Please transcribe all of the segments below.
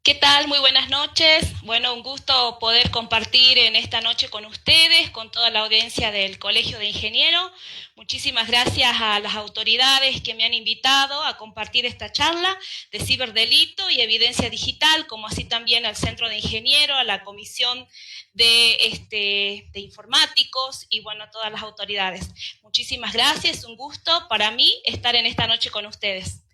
¿Qué tal? Muy buenas noches. Bueno, un gusto poder compartir en esta noche con ustedes, con toda la audiencia del Colegio de Ingenieros. Muchísimas gracias a las autoridades que me han invitado a compartir esta charla de ciberdelito y evidencia digital, como así también al Centro de Ingenieros, a la Comisión de Informáticos y bueno, a todas las autoridades. Muchísimas gracias, es un gusto para mí estar en esta noche con ustedes.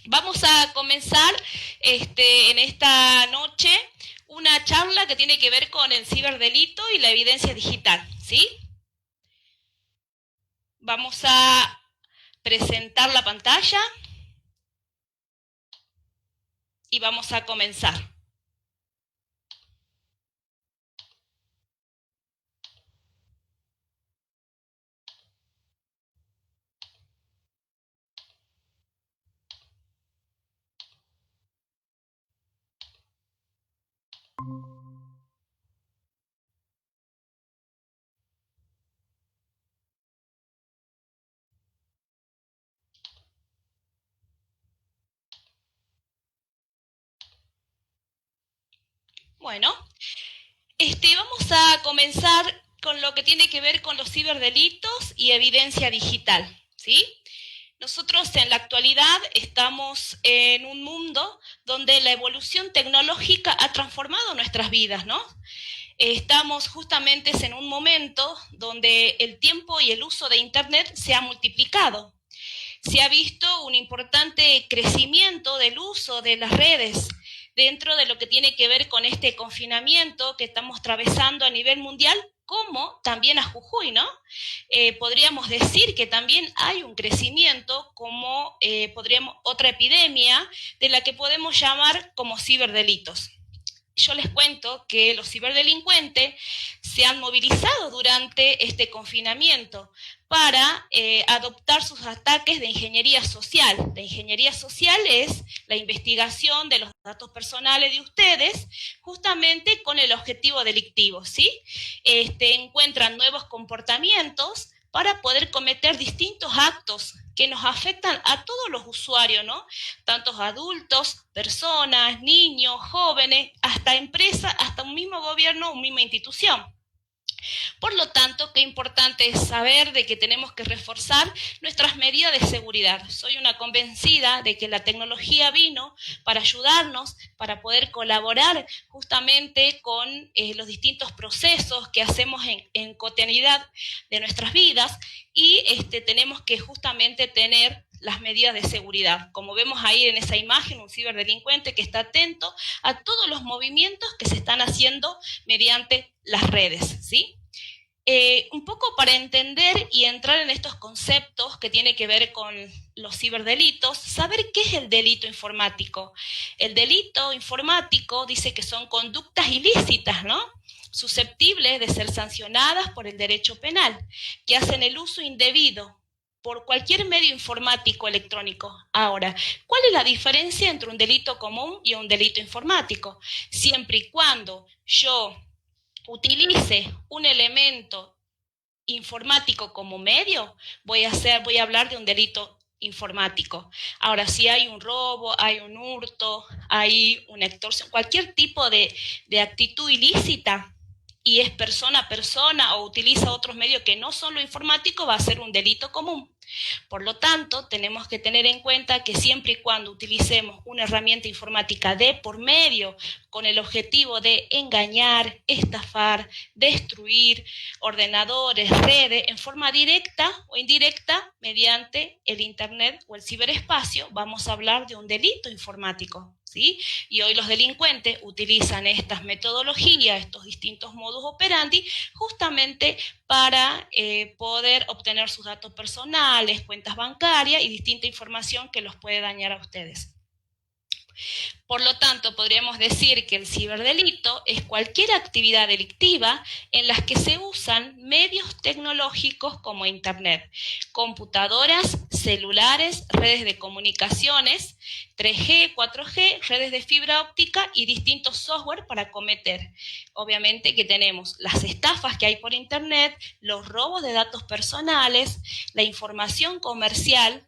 Vamos a comenzar en esta noche una charla que tiene que ver con el ciberdelito y la evidencia digital, ¿sí? Vamos a presentar la pantalla y vamos a comenzar. Bueno, vamos a comenzar con lo que tiene que ver con los ciberdelitos y evidencia digital, ¿sí? Nosotros en la actualidad estamos en un mundo donde la evolución tecnológica ha transformado nuestras vidas, ¿no? Estamos justamente en un momento donde el tiempo y el uso de Internet se ha multiplicado. Se ha visto un importante crecimiento del uso de las redes dentro de lo que tiene que ver con este confinamiento que estamos atravesando a nivel mundial, como también a Jujuy, ¿no? Podríamos decir que también hay un crecimiento como otra epidemia de la que podemos llamar como ciberdelitos. Yo les cuento que los ciberdelincuentes se han movilizado durante este confinamiento para adoptar sus ataques de ingeniería social. La ingeniería social es la investigación de los datos personales de ustedes justamente con el objetivo delictivo, ¿sí? Encuentran nuevos comportamientos para poder cometer distintos actos que nos afectan a todos los usuarios, ¿no? Tantos adultos, personas, niños, jóvenes, hasta empresas, hasta un mismo gobierno, una misma institución. Por lo tanto, qué importante es saber de que tenemos que reforzar nuestras medidas de seguridad. Soy una convencida de que la tecnología vino para ayudarnos, para poder colaborar justamente con los distintos procesos que hacemos en cotidianidad de nuestras vidas y tenemos que justamente tener las medidas de seguridad. Como vemos ahí en esa imagen, un ciberdelincuente que está atento a todos los movimientos que se están haciendo mediante las redes, ¿sí? Un poco para entender y entrar en estos conceptos que tiene que ver con los ciberdelitos, saber qué es el delito informático. El delito informático dice que son conductas ilícitas, ¿no? Susceptibles de ser sancionadas por el derecho penal, que hacen el uso indebido por cualquier medio informático electrónico. Ahora, ¿cuál es la diferencia entre un delito común y un delito informático? Siempre y cuando yo utilice un elemento informático como medio, voy a hablar de un delito informático. Ahora, si hay un robo, hay un hurto, hay una extorsión, cualquier tipo de actitud ilícita y es persona a persona o utiliza otros medios que no son lo informático, va a ser un delito común. Por lo tanto, tenemos que tener en cuenta que siempre y cuando utilicemos una herramienta informática de por medio con el objetivo de engañar, estafar, destruir ordenadores, redes, en forma directa o indirecta mediante el Internet o el ciberespacio, vamos a hablar de un delito informático. ¿Sí? Y hoy los delincuentes utilizan estas metodologías, estos distintos modus operandi, justamente para poder obtener sus datos personales, cuentas bancarias y distinta información que los puede dañar a ustedes. Por lo tanto, podríamos decir que el ciberdelito es cualquier actividad delictiva en la que se usan medios tecnológicos como Internet, computadoras, celulares, redes de comunicaciones, 3G, 4G, redes de fibra óptica y distintos software para cometer. Obviamente que tenemos las estafas que hay por Internet, los robos de datos personales, la información comercial,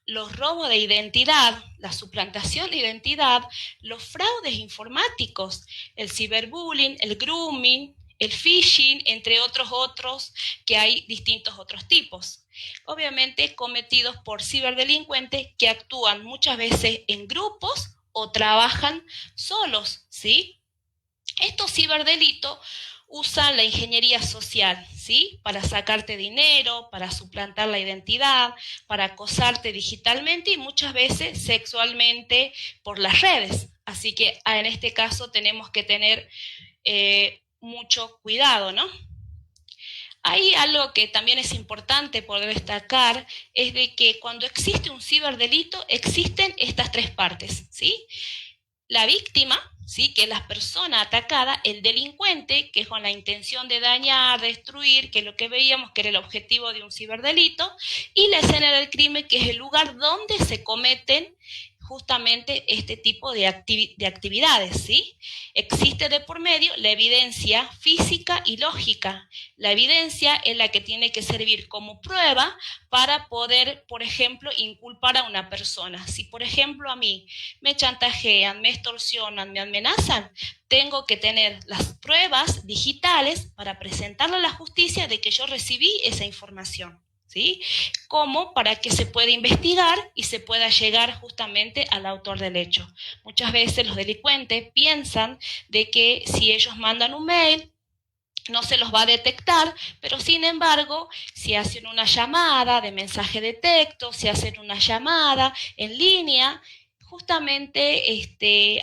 los robos de identidad, la suplantación de identidad, los fraudes informáticos, el ciberbullying, el grooming, el phishing, entre otros que hay distintos otros tipos. Obviamente cometidos por ciberdelincuentes que actúan muchas veces en grupos o trabajan solos, ¿sí? Estos ciberdelitos usan la ingeniería social, ¿sí? Para sacarte dinero, para suplantar la identidad, para acosarte digitalmente y muchas veces sexualmente por las redes. Así que en este caso tenemos que tener mucho cuidado, ¿no? Hay algo que también es importante poder destacar, es de que cuando existe un ciberdelito existen estas tres partes, ¿sí? La víctima, ¿sí? Que es la persona atacada, el delincuente, que es con la intención de dañar, destruir, que es lo que veíamos que era el objetivo de un ciberdelito, y la escena del crimen, que es el lugar donde se cometen justamente este tipo de actividades, ¿sí? Existe de por medio la evidencia física y lógica. La evidencia es la que tiene que servir como prueba para poder, por ejemplo, inculpar a una persona. Si, por ejemplo, a mí me chantajean, me extorsionan, me amenazan, tengo que tener las pruebas digitales para presentarle a la justicia de que yo recibí esa información, ¿sí? Como para que se pueda investigar y se pueda llegar justamente al autor del hecho. Muchas veces los delincuentes piensan de que si ellos mandan un mail, no se los va a detectar, pero sin embargo, si hacen una llamada de mensaje de texto, si hacen una llamada en línea, justamente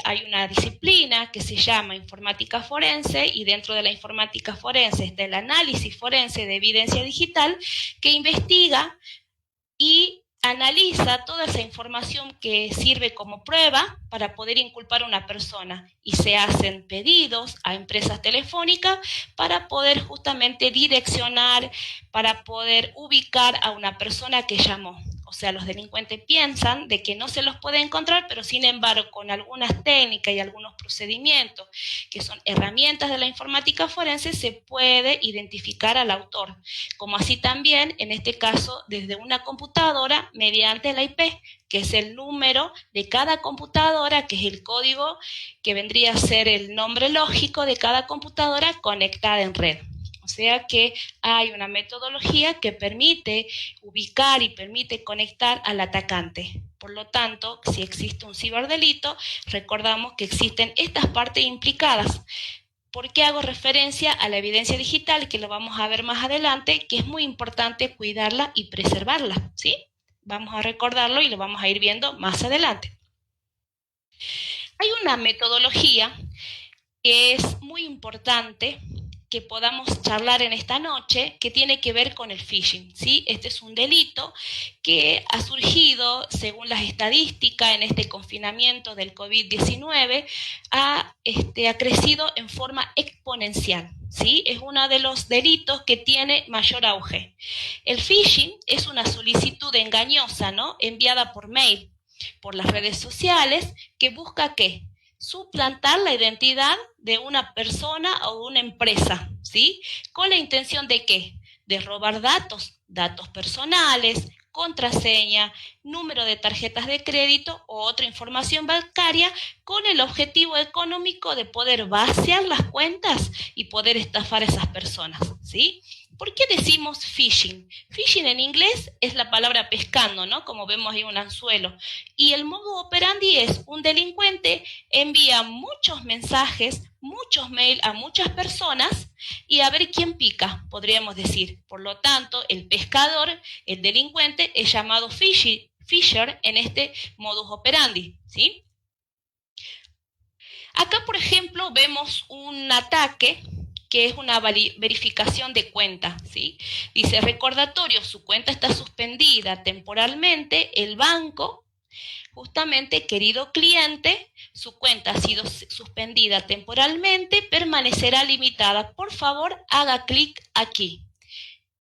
hay una disciplina que se llama informática forense y dentro de la informática forense está el análisis forense de evidencia digital que investiga y analiza toda esa información que sirve como prueba para poder inculpar a una persona y se hacen pedidos a empresas telefónicas para poder justamente direccionar, para poder ubicar a una persona que llamó. O sea, los delincuentes piensan de que no se los puede encontrar, pero sin embargo, con algunas técnicas y algunos procedimientos que son herramientas de la informática forense, se puede identificar al autor. Como así también, en este caso, desde una computadora mediante la IP, que es el número de cada computadora, que es el código que vendría a ser el nombre lógico de cada computadora conectada en red. O sea que hay una metodología que permite ubicar y permite conectar al atacante. Por lo tanto, si existe un ciberdelito, recordamos que existen estas partes implicadas. ¿Por qué hago referencia a la evidencia digital? Que lo vamos a ver más adelante, que es muy importante cuidarla y preservarla, ¿sí? Vamos a recordarlo y lo vamos a ir viendo más adelante. Hay una metodología que es muy importante que podamos charlar en esta noche, que tiene que ver con el phishing, ¿sí? Este es un delito que ha surgido, según las estadísticas, en este confinamiento del COVID-19, ha crecido en forma exponencial, ¿sí? Es uno de los delitos que tiene mayor auge. El phishing es una solicitud engañosa, ¿no? Enviada por mail, por las redes sociales, que busca ¿qué? Suplantar la identidad de una persona o de una empresa, ¿sí? ¿Con la intención de qué? De robar datos, datos personales, contraseña, número de tarjetas de crédito o otra información bancaria con el objetivo económico de poder vaciar las cuentas y poder estafar a esas personas, ¿sí? ¿Por qué decimos phishing? Phishing en inglés es la palabra pescando, ¿no? Como vemos ahí un anzuelo. Y el modo operandi es un delincuente envía muchos mensajes, muchos mails a muchas personas y a ver quién pica, podríamos decir. Por lo tanto, el pescador, el delincuente, es llamado fisher en este modus operandi, ¿sí? Acá, por ejemplo, vemos un ataque que es una verificación de cuenta, ¿sí? Dice, recordatorio, su cuenta está suspendida temporalmente, el banco, justamente, querido cliente, su cuenta ha sido suspendida temporalmente, permanecerá limitada. Por favor, haga clic aquí.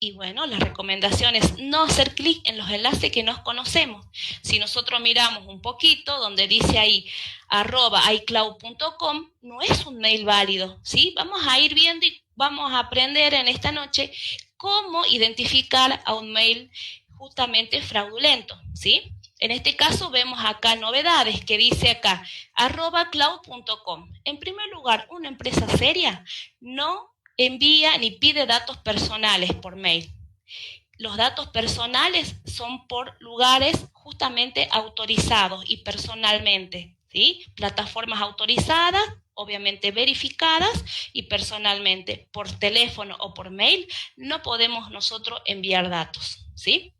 Y bueno, la recomendación es no hacer clic en los enlaces que nos conocemos. Si nosotros miramos un poquito, donde dice ahí @icloud.com, no es un mail válido, ¿sí? Vamos a ir viendo y vamos a aprender en esta noche cómo identificar a un mail justamente fraudulento, ¿sí? En este caso vemos acá novedades que dice acá, @cloud.com. En primer lugar, una empresa seria no envía ni pide datos personales por mail. Los datos personales son por lugares justamente autorizados y personalmente, ¿sí? Plataformas autorizadas, obviamente verificadas y personalmente. Por teléfono o por mail no podemos nosotros enviar datos, ¿sí?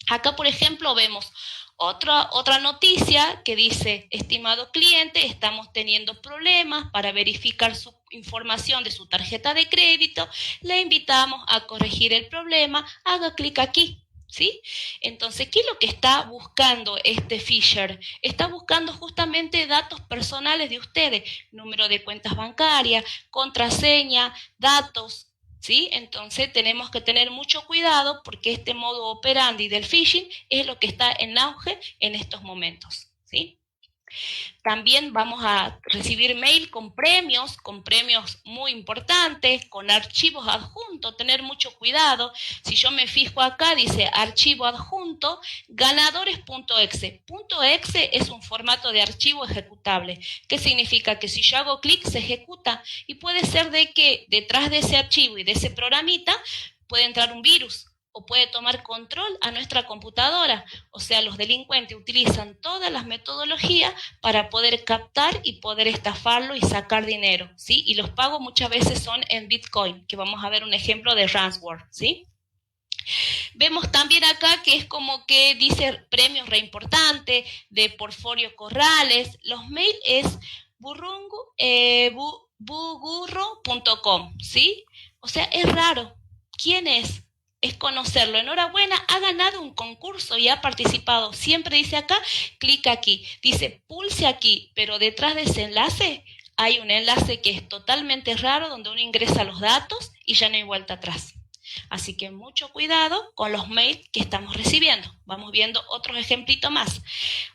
Acá, por ejemplo, vemos otra noticia que dice, estimado cliente, estamos teniendo problemas para verificar su información de su tarjeta de crédito, le invitamos a corregir el problema, haga clic aquí. ¿Sí? Entonces, ¿qué es lo que está buscando este Fisher? Está buscando justamente datos personales de ustedes, número de cuentas bancarias, contraseña, datos, ¿sí? Entonces tenemos que tener mucho cuidado porque este modo operandi del phishing es lo que está en auge en estos momentos, ¿sí? También vamos a recibir mail con premios muy importantes, con archivos adjuntos, tener mucho cuidado. Si yo me fijo acá, dice archivo adjunto, ganadores.exe. .exe es un formato de archivo ejecutable. ¿Qué significa? Que si yo hago clic, se ejecuta. Y puede ser de que detrás de ese archivo y de ese programita puede entrar un virus o puede tomar control a nuestra computadora. O sea, los delincuentes utilizan todas las metodologías para poder captar y poder estafarlo y sacar dinero, ¿sí? Y los pagos muchas veces son en Bitcoin, que vamos a ver un ejemplo de ransomware, ¿sí? Vemos también acá que es como que dice premios re importantes, de Portfolio Corrales. Los mails es bugurro.com, ¿sí? O sea, es raro. ¿Quién es? Es conocerlo. Enhorabuena, ha ganado un concurso y ha participado. Siempre dice acá, clic aquí. Dice, pulse aquí, pero detrás de ese enlace hay un enlace que es totalmente raro, donde uno ingresa los datos y ya no hay vuelta atrás. Así que mucho cuidado con los mails que estamos recibiendo. Vamos viendo otros ejemplitos más.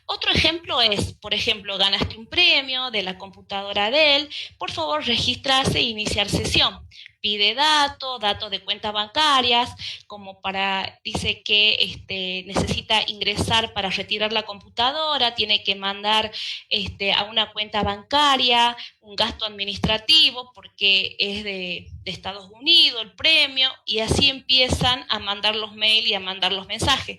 Otro ejemplo es, por ejemplo, ganaste un premio de la computadora Dell, por favor registrarse e iniciar sesión. Pide datos de cuentas bancarias, como dice que necesita ingresar para retirar la computadora, tiene que mandar a una cuenta bancaria, un gasto administrativo, porque es de Estados Unidos el premio, y así empiezan a mandar los mails y a mandar los mensajes.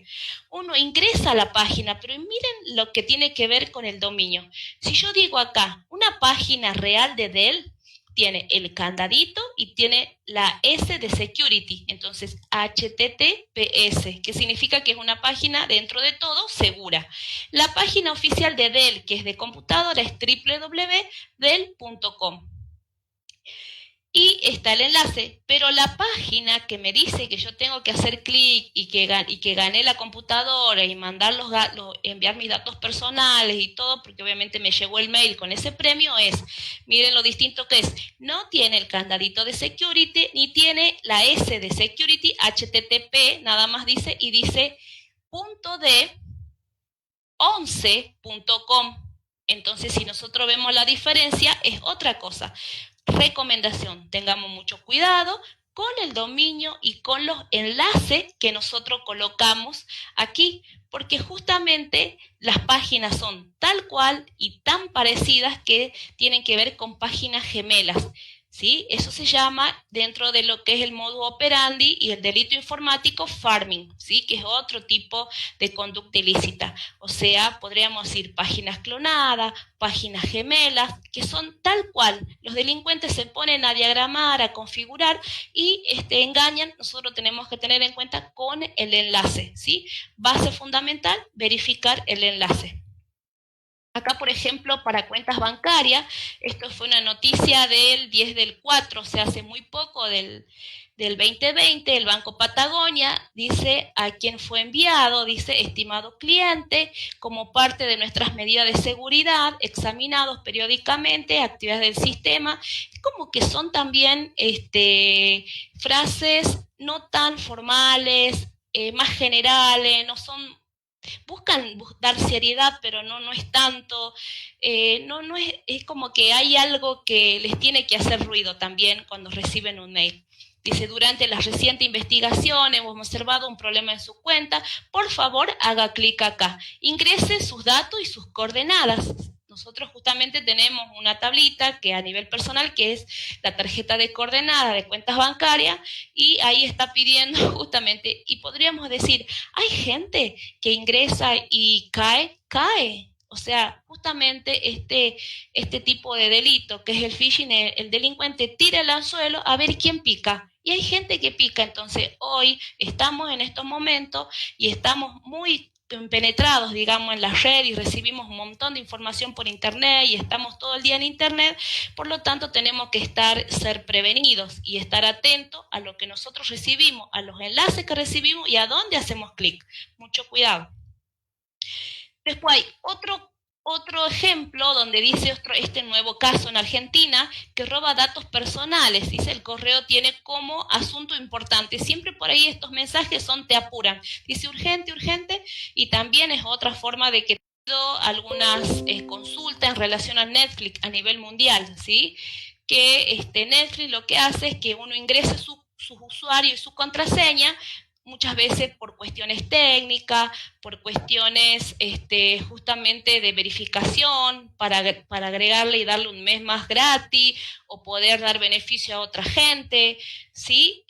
Uno ingresa a la página, pero miren lo que tiene que ver con el dominio. Si yo digo acá, una página real de Dell, tiene el candadito y tiene la S de security, entonces HTTPS, que significa que es una página dentro de todo segura. La página oficial de Dell, que es de computadora, es www.dell.com. Y está el enlace, pero la página que me dice que yo tengo que hacer clic y que gané la computadora y mandar enviar mis datos personales y todo, porque obviamente me llegó el mail con ese premio, miren lo distinto que es, no tiene el candadito de security, ni tiene la S de security, HTTP, nada más dice, y dice .de 11.com. Entonces, si nosotros vemos la diferencia, es otra cosa. Recomendación, tengamos mucho cuidado con el dominio y con los enlaces que nosotros colocamos aquí, porque justamente las páginas son tal cual y tan parecidas que tienen que ver con páginas gemelas, ¿sí? Eso se llama, dentro de lo que es el modus operandi y el delito informático, farming, ¿sí? Que es otro tipo de conducta ilícita. O sea, podríamos decir páginas clonadas, páginas gemelas, que son tal cual. Los delincuentes se ponen a diagramar, a configurar y engañan. Nosotros tenemos que tener en cuenta con el enlace, ¿sí? Base fundamental, verificar el enlace. Acá, por ejemplo, para cuentas bancarias, esto fue una noticia del 10/4, o sea, hace muy poco, del 2020, el Banco Patagonia dice a quién fue enviado, dice, estimado cliente, como parte de nuestras medidas de seguridad, examinados periódicamente, actividades del sistema, como que son también frases no tan formales, más generales, no son... Buscan dar seriedad, pero no es tanto, no es como que hay algo que les tiene que hacer ruido también cuando reciben un mail. Dice, durante la reciente investigación hemos observado un problema en su cuenta. Por favor, haga clic acá. Ingrese sus datos y sus coordenadas. Nosotros justamente tenemos una tablita que a nivel personal, que es la tarjeta de coordenada de cuentas bancarias, y ahí está pidiendo justamente, y podríamos decir, hay gente que ingresa y cae. O sea, justamente este tipo de delito, que es el phishing, el delincuente tira el anzuelo a ver quién pica. Y hay gente que pica. Entonces hoy estamos en estos momentos y estamos muy penetrados, digamos, en la red, y recibimos un montón de información por internet y estamos todo el día en internet. Por lo tanto, tenemos que ser prevenidos y estar atentos a lo que nosotros recibimos, a los enlaces que recibimos y a dónde hacemos clic. Mucho cuidado. Después hay otro ejemplo donde dice este nuevo caso en Argentina que roba datos personales. Dice, el correo tiene como asunto importante. Siempre por ahí estos mensajes te apuran. Dice urgente, urgente, y también es otra forma de que algunas consultas en relación a Netflix a nivel mundial, ¿sí? Que Netflix lo que hace es que uno ingrese sus usuarios y su contraseña, muchas veces por cuestiones técnicas, por cuestiones justamente de verificación, para agregarle y darle un mes más gratis, o poder dar beneficio a otra gente, ¿sí?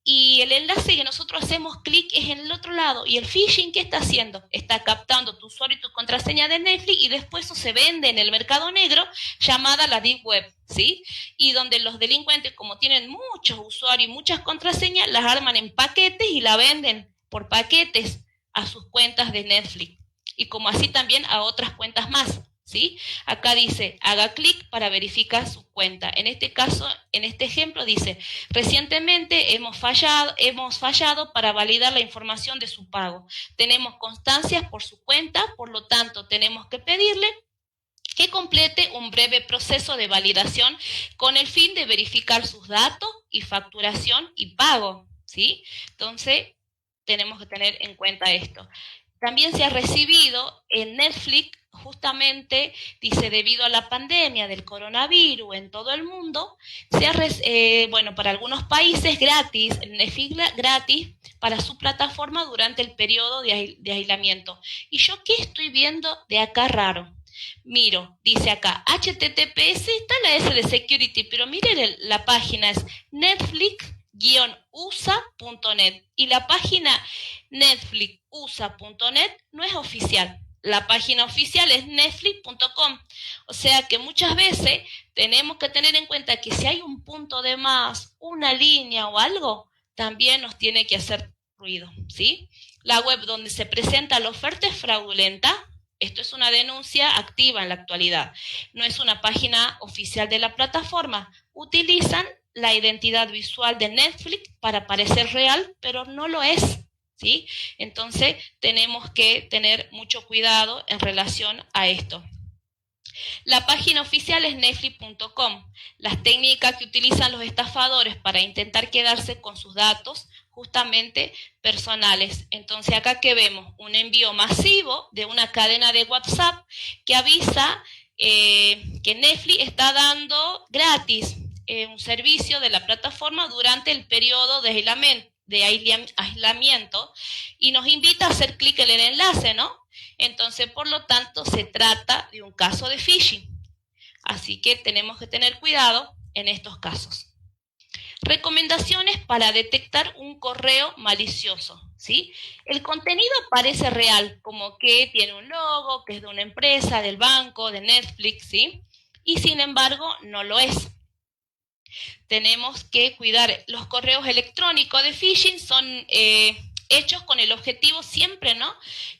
Y el enlace que nosotros hacemos clic es en el otro lado, y el phishing, ¿qué está haciendo? Está captando tu usuario y tu contraseña de Netflix, y después eso se vende en el mercado negro, llamada la Deep Web, ¿sí? Y donde los delincuentes, como tienen muchos usuarios y muchas contraseñas, las arman en paquetes y la venden por paquetes a sus cuentas de Netflix, y como así también a otras cuentas más, ¿sí? Acá dice, haga clic para verificar su cuenta. En este caso, en este ejemplo dice, recientemente hemos fallado para validar la información de su pago. Tenemos constancias por su cuenta, por lo tanto tenemos que pedirle que complete un breve proceso de validación con el fin de verificar sus datos y facturación y pago, ¿sí? Entonces, tenemos que tener en cuenta esto. También se ha recibido en Netflix, justamente, dice, debido a la pandemia del coronavirus en todo el mundo, para algunos países gratis, Netflix gratis, para su plataforma durante el periodo de aislamiento. ¿Y yo qué estoy viendo de acá raro? Miro, dice acá, HTTPS, está la S de security, pero miren, la página es netflix-usa.net, y la página netflixusa.net no es oficial. La página oficial es netflix.com. O sea que muchas veces tenemos que tener en cuenta que si hay un punto de más, una línea o algo, también nos tiene que hacer ruido, ¿sí? La web donde se presenta la oferta es fraudulenta. Esto es una denuncia activa en la actualidad. No es una página oficial de la plataforma. Utilizan la identidad visual de Netflix para parecer real, pero no lo es, ¿sí? Entonces tenemos que tener mucho cuidado en relación a esto. La página oficial es netflix.com. Las técnicas que utilizan los estafadores para intentar quedarse con sus datos justamente personales. Entonces acá que vemos un envío masivo de una cadena de WhatsApp que avisa que Netflix está dando gratis un servicio de la plataforma durante el periodo de aislamiento, y nos invita a hacer clic en el enlace, ¿no? Entonces, por lo tanto, se trata de un caso de phishing. Así que tenemos que tener cuidado en estos casos. Recomendaciones para detectar un correo malicioso, ¿sí? El contenido parece real, como que tiene un logo, que es de una empresa, del banco, de Netflix, ¿sí? Y sin embargo, no lo es. Tenemos que cuidar. Los correos electrónicos de phishing son hechos con el objetivo siempre, ¿no?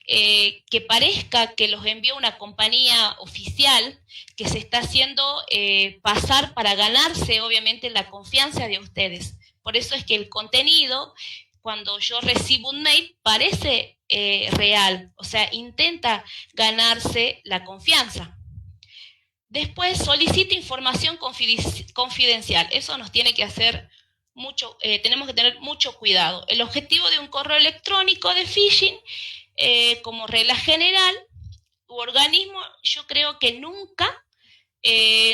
Que parezca que los envió una compañía oficial que se está haciendo pasar para ganarse, obviamente, la confianza de ustedes. Por eso es que el contenido, cuando yo recibo un mail, parece real, o sea, intenta ganarse la confianza. Después, solicita información confidencial. Eso nos tiene que hacer tenemos que tener mucho cuidado. El objetivo de un correo electrónico de phishing, como regla general, tu organismo, yo creo que nunca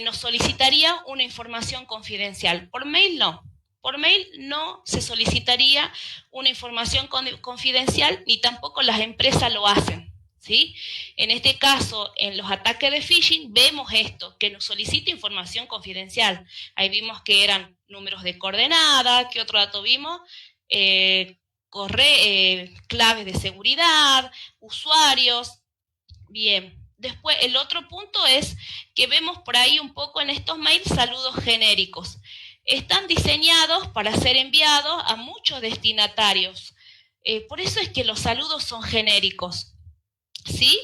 nos solicitaría una información confidencial. Por mail no. Por mail no se solicitaría una información confidencial, ni tampoco las empresas lo hacen, ¿sí? En este caso, en los ataques de phishing, vemos esto, que nos solicita información confidencial. Ahí vimos que eran números de coordenada, ¿qué otro dato vimos? Claves de seguridad, usuarios. Bien. Después, el otro punto es que vemos por ahí un poco en estos mails saludos genéricos. Están diseñados para ser enviados a muchos destinatarios. Por eso es que los saludos son genéricos, ¿sí?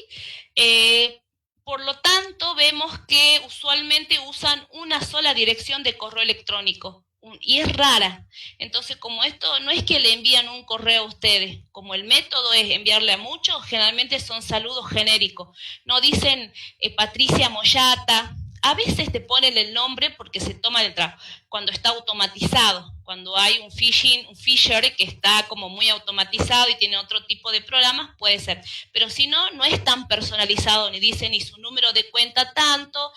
Por lo tanto, vemos que usualmente usan una sola dirección de correo electrónico y es rara. Entonces, como esto no es que le envían un correo a ustedes, como el método es enviarle a muchos, generalmente son saludos genéricos. No dicen Patricia Moyata. A veces te ponen el nombre porque se toma el trabajo, cuando está automatizado, cuando hay un fisher que está como muy automatizado y tiene otro tipo de programas, puede ser. Pero si no, no es tan personalizado, ni dice ni su número de cuenta tanto,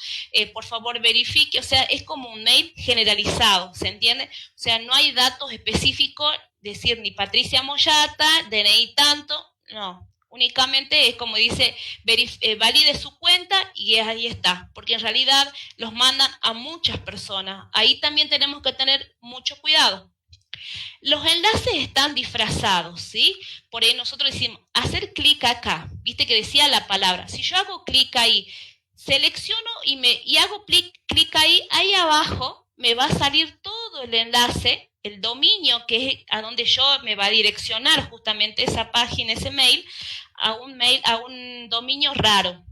por favor verifique, o sea, es como un mail generalizado, ¿se entiende? O sea, no hay datos específicos, decir ni Patricia Moyata, DNI tanto, no. Únicamente es como dice, valide su cuenta y ahí está, porque en realidad los mandan a muchas personas. Ahí también tenemos que tener mucho cuidado. Los enlaces están disfrazados, ¿sí? Por ahí nosotros decimos, hacer clic acá, viste que decía la palabra. Si yo hago clic ahí, selecciono y hago clic ahí, ahí abajo me va a salir todo el enlace, el dominio que es a donde yo me va a direccionar justamente esa página, ese mail, a un dominio raro,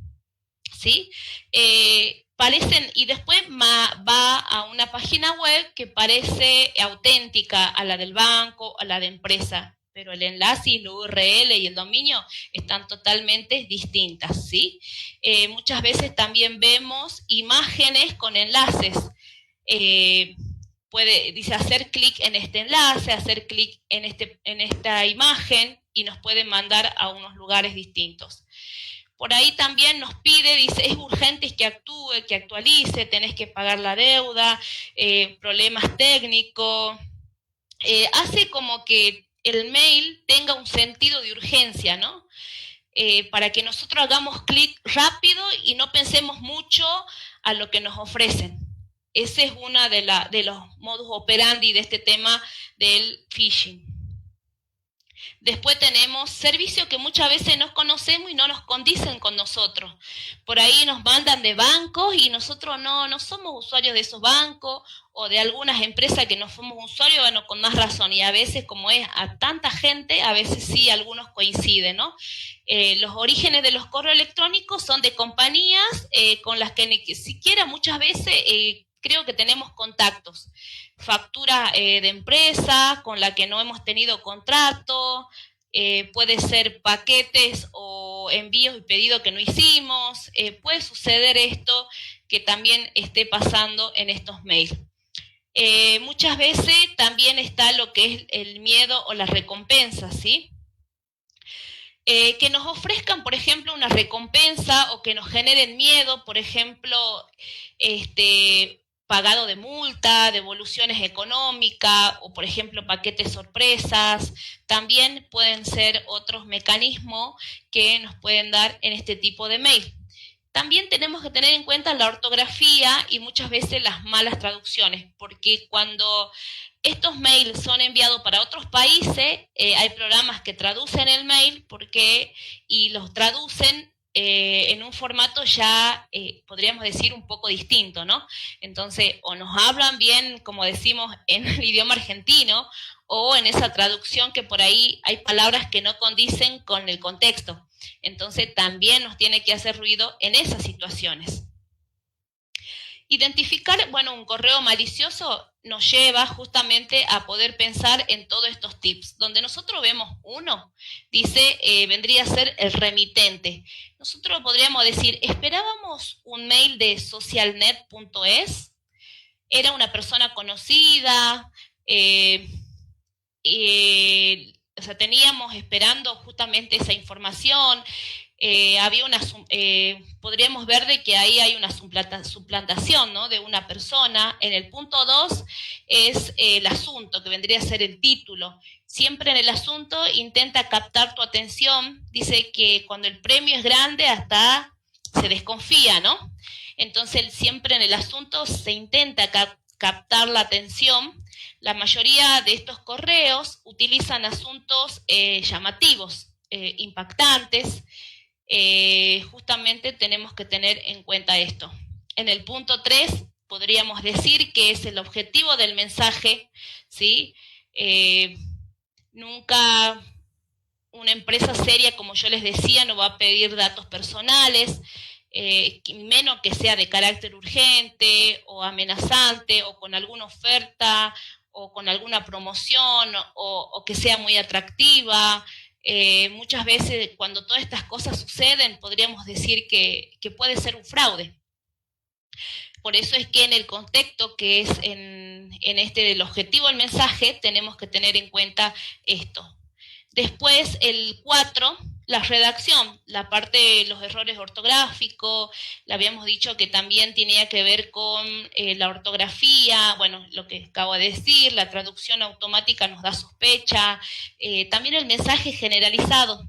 ¿sí? Y después va a una página web que parece auténtica a la del banco, a la de empresa, pero el enlace y la URL y el dominio están totalmente distintas, ¿sí? Muchas veces también vemos imágenes con enlaces. Dice hacer clic en este enlace, hacer clic en esta imagen y nos puede mandar a unos lugares distintos. Por ahí también nos pide, dice, es urgente que actúe, que actualice, tenés que pagar la deuda, problemas técnicos. Hace como que el mail tenga un sentido de urgencia, ¿no? Para que nosotros hagamos clic rápido y no pensemos mucho a lo que nos ofrecen. Ese es uno de los modus operandi de este tema del phishing. Después tenemos servicios que muchas veces no conocemos y no nos condicen con nosotros. Por ahí nos mandan de bancos y nosotros no somos usuarios de esos bancos o de algunas empresas que no somos usuarios, bueno, con más razón. Y a veces, como es a tanta gente, a veces sí, algunos coinciden, ¿no? Los orígenes de los correos electrónicos son de compañías con las que ni siquiera muchas veces creo que tenemos contactos. Factura de empresa con la que no hemos tenido contrato, puede ser paquetes o envíos y pedidos que no hicimos, puede suceder esto que también esté pasando en estos mails. Muchas veces también está lo que es el miedo o la recompensa, ¿sí? Que nos ofrezcan, por ejemplo, una recompensa o que nos generen miedo, por ejemplo, pagado de multa, devoluciones económicas o, por ejemplo, paquetes sorpresas. También pueden ser otros mecanismos que nos pueden dar en este tipo de mail. También tenemos que tener en cuenta la ortografía y muchas veces las malas traducciones, porque cuando estos mails son enviados para otros países, hay programas que traducen el mail y los traducen en un formato ya, podríamos decir, un poco distinto, ¿no? Entonces, o nos hablan bien, como decimos, en el idioma argentino, o en esa traducción que por ahí hay palabras que no condicen con el contexto. Entonces, también nos tiene que hacer ruido en esas situaciones. Identificar, bueno, un correo malicioso nos lleva justamente a poder pensar en todos estos tips. Donde nosotros vemos uno, dice, vendría a ser el remitente. Nosotros podríamos decir, esperábamos un mail de socialnet.es, era una persona conocida, o sea, teníamos esperando justamente esa información, había podríamos ver de que ahí hay una suplantación, ¿no?, de una persona. En el punto 2 es el asunto, que vendría a ser el título. Siempre en el asunto intenta captar tu atención. Dice que cuando el premio es grande hasta se desconfía, ¿no? Entonces siempre en el asunto se intenta captar la atención. La mayoría de estos correos utilizan asuntos llamativos, impactantes. Justamente tenemos que tener en cuenta esto. En el punto 3 podríamos decir que es el objetivo del mensaje, ¿sí? Nunca una empresa seria, como yo les decía, no va a pedir datos personales, menos que sea de carácter urgente o amenazante o con alguna oferta o con alguna promoción o que sea muy atractiva. Muchas veces cuando todas estas cosas suceden podríamos decir que puede ser un fraude. Por eso es que en el contexto que es en este del objetivo del mensaje tenemos que tener en cuenta esto. Después el 4, la redacción, la parte de los errores ortográficos, le habíamos dicho que también tenía que ver con la ortografía, bueno, lo que acabo de decir, la traducción automática nos da sospecha, también el mensaje generalizado,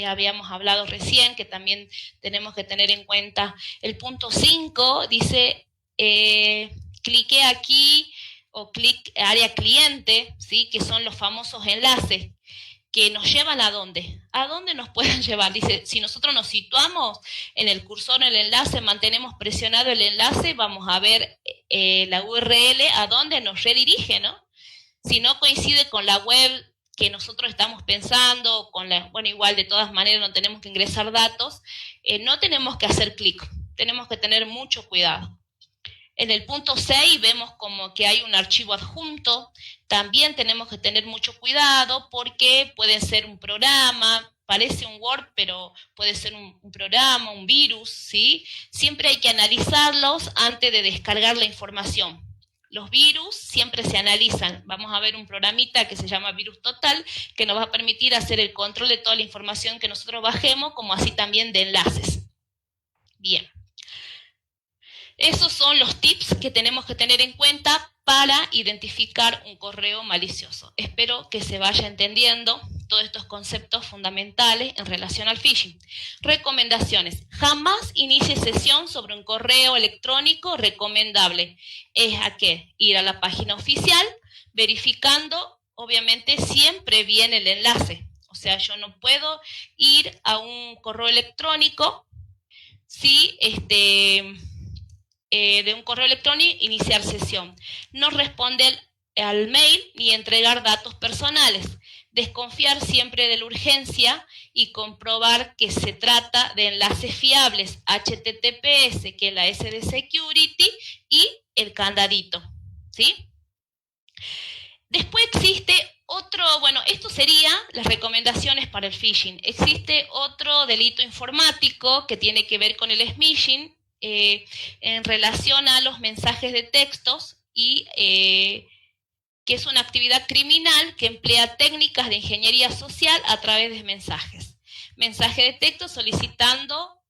habíamos hablado recién, que también tenemos que tener en cuenta. El punto 5 dice, clique aquí o clic área cliente, ¿sí?, que son los famosos enlaces que nos llevan ¿a dónde? ¿A dónde nos pueden llevar? Dice, si nosotros nos situamos en el cursor, en el enlace, mantenemos presionado el enlace, vamos a ver la URL a dónde nos redirige, ¿no? Si no coincide con la web que nosotros estamos pensando, bueno, igual de todas maneras no tenemos que ingresar datos, no tenemos que hacer clic, tenemos que tener mucho cuidado. En el punto 6 vemos como que hay un archivo adjunto. También tenemos que tener mucho cuidado porque puede ser un programa, parece un Word, pero puede ser un programa, un virus, ¿sí? Siempre hay que analizarlos antes de descargar la información. Los virus siempre se analizan. Vamos a ver un programita que se llama Virus Total, que nos va a permitir hacer el control de toda la información que nosotros bajemos, como así también de enlaces. Bien. Esos son los tips que tenemos que tener en cuenta para identificar un correo malicioso. Espero que se vaya entendiendo todos estos conceptos fundamentales en relación al phishing. Recomendaciones. Jamás inicie sesión sobre un correo electrónico recomendable. Es a qué? Ir a la página oficial, verificando, obviamente, siempre bien el enlace. O sea, yo no puedo ir a un correo electrónico si de un correo electrónico, iniciar sesión. No responder al mail ni entregar datos personales. Desconfiar siempre de la urgencia y comprobar que se trata de enlaces fiables, HTTPS, que es la S de Security, y el candadito, ¿sí? Después existe otro, bueno, esto sería las recomendaciones para el phishing. Existe otro delito informático que tiene que ver con el smishing, en relación a los mensajes de textos y que es una actividad criminal que emplea técnicas de ingeniería social a través de mensajes. Mensaje de texto solicitando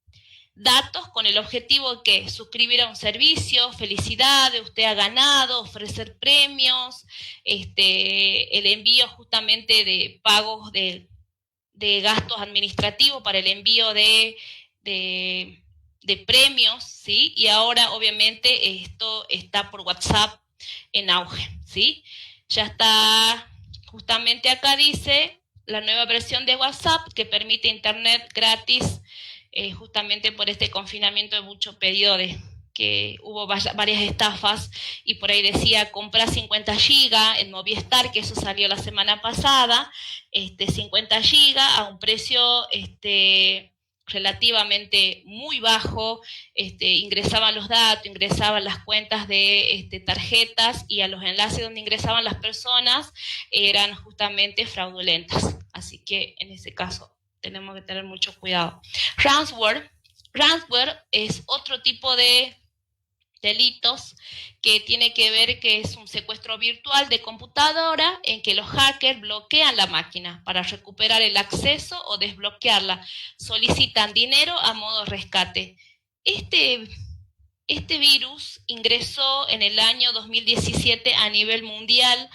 datos con el objetivo de suscribir a un servicio, felicidades, usted ha ganado, ofrecer premios, el envío justamente de pagos de gastos administrativos para el envío de premios, ¿sí? Y ahora obviamente esto está por WhatsApp en auge, ¿sí? Ya está, justamente acá dice, la nueva versión de WhatsApp que permite internet gratis, justamente por este confinamiento de mucho periodo que hubo varias estafas y por ahí decía compra 50 gigas en Movistar, que eso salió la semana pasada, 50 gigas a un precio relativamente muy bajo, ingresaban los datos, ingresaban las cuentas de tarjetas y a los enlaces donde ingresaban las personas eran justamente fraudulentas. Así que en ese caso tenemos que tener mucho cuidado. Ransomware es otro tipo de delitos, que tiene que ver que es un secuestro virtual de computadora en que los hackers bloquean la máquina para recuperar el acceso o desbloquearla. Solicitan dinero a modo rescate. Este virus ingresó en el año 2017 a nivel mundial,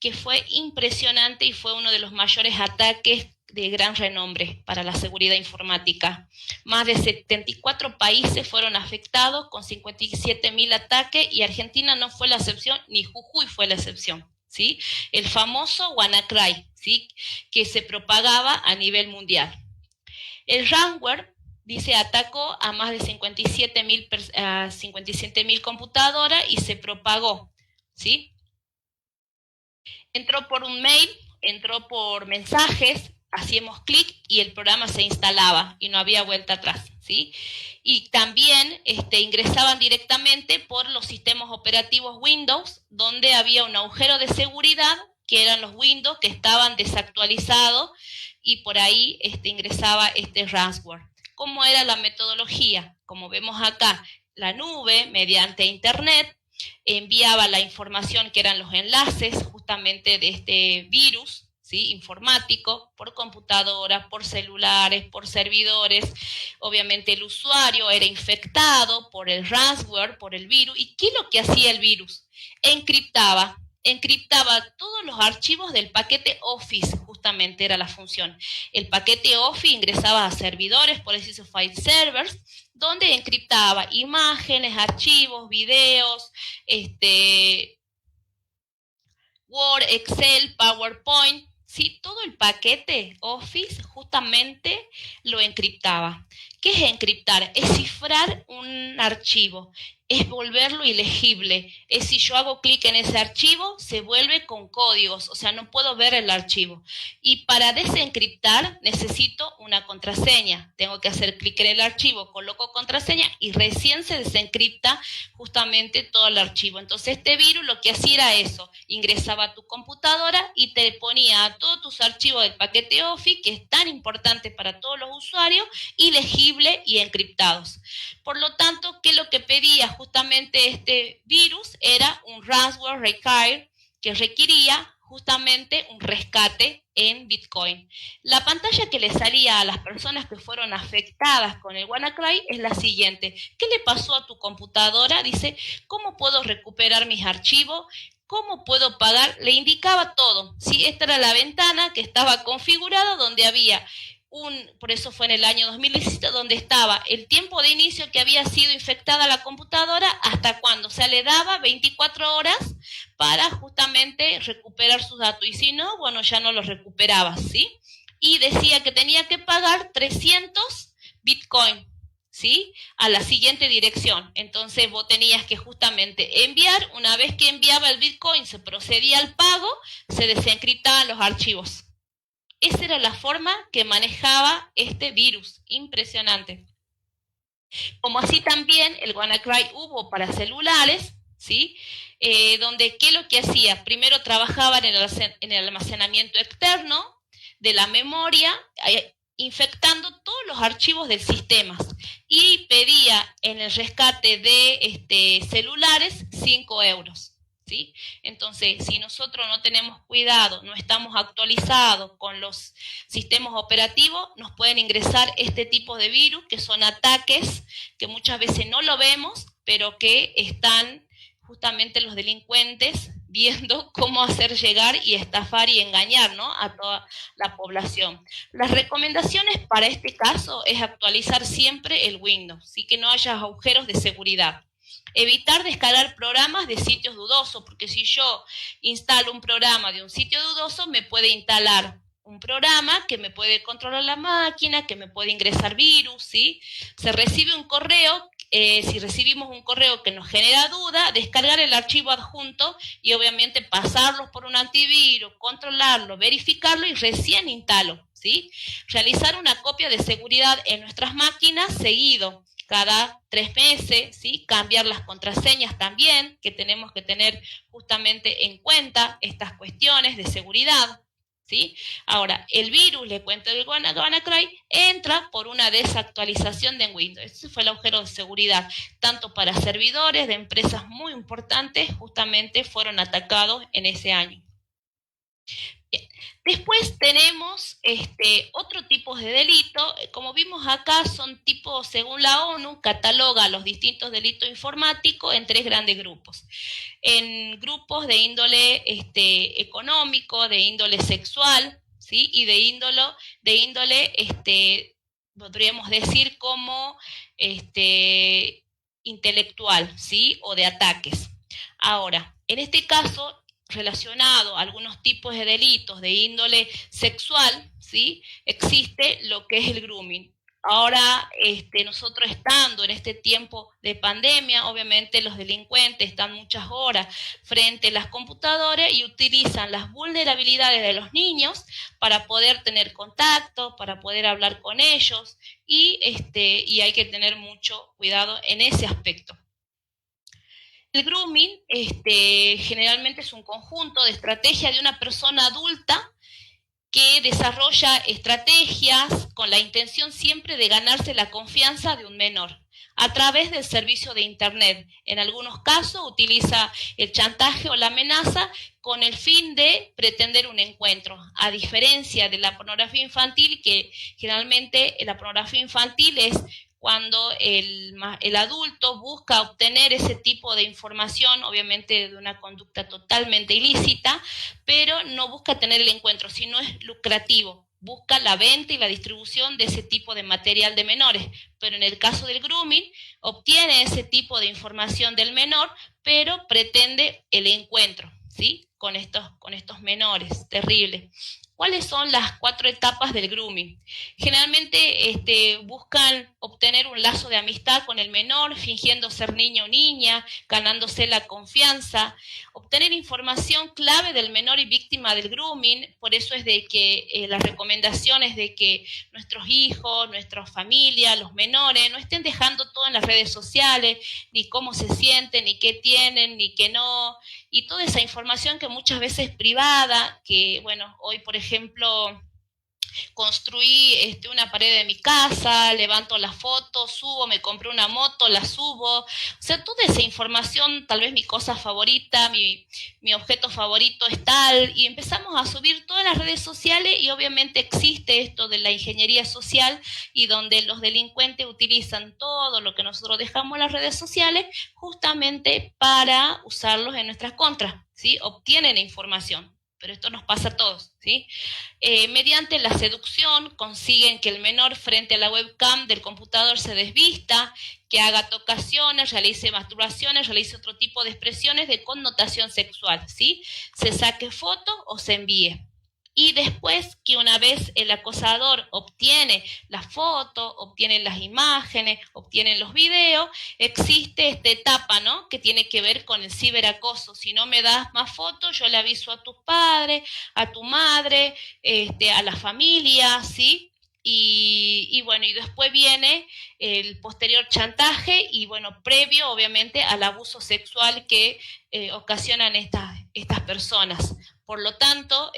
que fue impresionante y fue uno de los mayores ataques de gran renombre para la seguridad informática. Más de 74 países fueron afectados con 57.000 ataques y Argentina no fue la excepción, ni Jujuy fue la excepción, ¿sí? El famoso WannaCry, ¿sí? Que se propagaba a nivel mundial. El ransomware, dice, atacó a más de 57.000 computadoras y se propagó, ¿sí? Entró por un mail, entró por mensajes, hacíamos clic y el programa se instalaba y no había vuelta atrás, ¿sí? Y también ingresaban directamente por los sistemas operativos Windows, donde había un agujero de seguridad, que eran los Windows que estaban desactualizados, y por ahí ingresaba este ransomware. ¿Cómo era la metodología? Como vemos acá, la nube, mediante Internet, enviaba la información que eran los enlaces justamente de este virus, ¿sí? Informático, por computadora, por celulares, por servidores. Obviamente el usuario era infectado por el ransomware, por el virus. ¿Y qué es lo que hacía el virus? Encriptaba todos los archivos del paquete Office, justamente era la función. El paquete Office ingresaba a servidores, por eso hizo file servers, donde encriptaba imágenes, archivos, videos, Word, Excel, PowerPoint, ¿sí? Todo el paquete Office justamente lo encriptaba. ¿Qué es encriptar? Es cifrar un archivo, es volverlo ilegible. Es si yo hago clic en ese archivo, se vuelve con códigos, o sea, no puedo ver el archivo. Y para desencriptar necesito una contraseña. Tengo que hacer clic en el archivo, coloco contraseña y recién se desencripta justamente todo el archivo. Entonces este virus lo que hacía era eso, ingresaba a tu computadora y te ponía a todos tus archivos del paquete Office, que es tan importante para todos los usuarios, ilegibles y encriptados. Por lo tanto, ¿qué es lo que pedía justamente este virus? Era un ransomware require, que requería justamente un rescate en Bitcoin. La pantalla que le salía a las personas que fueron afectadas con el WannaCry es la siguiente. ¿Qué le pasó a tu computadora? Dice, ¿cómo puedo recuperar mis archivos? ¿Cómo puedo pagar? Le indicaba todo. ¿Sí? Esta era la ventana que estaba configurada, donde había por eso fue en el año 2017, donde estaba el tiempo de inicio que había sido infectada la computadora, hasta cuándo. O sea, le daba 24 horas para justamente recuperar sus datos. Y si no, bueno, ya no los recuperaba, ¿sí? Y decía que tenía que pagar 300 Bitcoin, ¿sí? A la siguiente dirección. Entonces vos tenías que justamente enviar. Una vez que enviaba el Bitcoin, se procedía al pago, se desencriptaban los archivos. Esa era la forma que manejaba este virus, impresionante. Como así también el WannaCry hubo para celulares, ¿sí? Donde, ¿qué es lo que hacía? Primero trabajaba en el almacenamiento externo de la memoria, infectando todos los archivos del sistema, y pedía en el rescate de celulares 5 euros. ¿Sí? Entonces, si nosotros no tenemos cuidado, no estamos actualizados con los sistemas operativos, nos pueden ingresar este tipo de virus, que son ataques que muchas veces no lo vemos, pero que están justamente los delincuentes viendo cómo hacer llegar y estafar y engañar, ¿no?, a toda la población. Las recomendaciones para este caso es actualizar siempre el Windows, ¿sí? Que no haya agujeros de seguridad. Evitar descargar programas de sitios dudosos, porque si yo instalo un programa de un sitio dudoso, me puede instalar un programa que me puede controlar la máquina, que me puede ingresar virus, ¿sí? Se recibe un correo, si recibimos un correo que nos genera duda, descargar el archivo adjunto y obviamente pasarlo por un antivirus, controlarlo, verificarlo y recién instalo, ¿sí? Realizar una copia de seguridad en nuestras máquinas seguido, cada 3 meses, ¿sí? Cambiar las contraseñas también, que tenemos que tener justamente en cuenta estas cuestiones de seguridad, ¿sí? Ahora, el virus, le cuento el WannaCry, entra por una desactualización de Windows. Ese fue el agujero de seguridad, tanto para servidores de empresas muy importantes, justamente fueron atacados en ese año. Bien. Después tenemos otro tipo de delito, como vimos acá, son tipos, según la ONU, cataloga los distintos delitos informáticos en 3 grandes grupos. En grupos de índole económico, de índole sexual, ¿sí? Y de índole podríamos decir como intelectual, ¿sí? O de ataques. Ahora, en este caso, relacionado a algunos tipos de delitos de índole sexual, ¿sí? Existe lo que es el grooming. Ahora, nosotros estando en este tiempo de pandemia, obviamente los delincuentes están muchas horas frente a las computadoras y utilizan las vulnerabilidades de los niños para poder tener contacto, para poder hablar con ellos y hay que tener mucho cuidado en ese aspecto. El grooming generalmente es un conjunto de estrategias de una persona adulta que desarrolla estrategias con la intención siempre de ganarse la confianza de un menor a través del servicio de Internet. En algunos casos utiliza el chantaje o la amenaza con el fin de pretender un encuentro, a diferencia de la pornografía infantil, que generalmente la pornografía infantil es cuando el adulto busca obtener ese tipo de información, obviamente de una conducta totalmente ilícita, pero no busca tener el encuentro, sino es lucrativo. Busca la venta y la distribución de ese tipo de material de menores. Pero en el caso del grooming, obtiene ese tipo de información del menor, pero pretende el encuentro, ¿sí? Con estos menores, terrible. ¿Cuáles son las 4 etapas del grooming? Generalmente buscan obtener un lazo de amistad con el menor, fingiendo ser niño o niña, ganándose la confianza, obtener información clave del menor y víctima del grooming. Por eso es de que las recomendaciones de que nuestros hijos, nuestra familia, los menores, no estén dejando todo en las redes sociales, ni cómo se sienten, ni qué tienen, ni qué no, y toda esa información que muchas veces es privada, que bueno, hoy por ejemplo construí una pared de mi casa, levanto las fotos, subo, me compré una moto, la subo, o sea, toda esa información, tal vez mi cosa favorita, mi objeto favorito es tal, y empezamos a subir todas las redes sociales y obviamente existe esto de la ingeniería social y donde los delincuentes utilizan todo lo que nosotros dejamos en las redes sociales justamente para usarlos en nuestras contras, ¿sí? Obtienen información. Pero esto nos pasa a todos, ¿sí? Mediante la seducción consiguen que el menor frente a la webcam del computador se desvista, que haga tocaciones, realice masturbaciones, realice otro tipo de expresiones de connotación sexual, ¿sí? Se saque foto o se envíe. Y después que una vez el acosador obtiene la foto, obtiene las imágenes, obtiene los videos, existe esta etapa, ¿no? Que tiene que ver con el ciberacoso. Si no me das más fotos, yo le aviso a tus padres, a tu madre, a la familia, ¿sí? Y bueno, y después viene el posterior chantaje y bueno, previo obviamente al abuso sexual que ocasionan estas personas. Por lo tanto,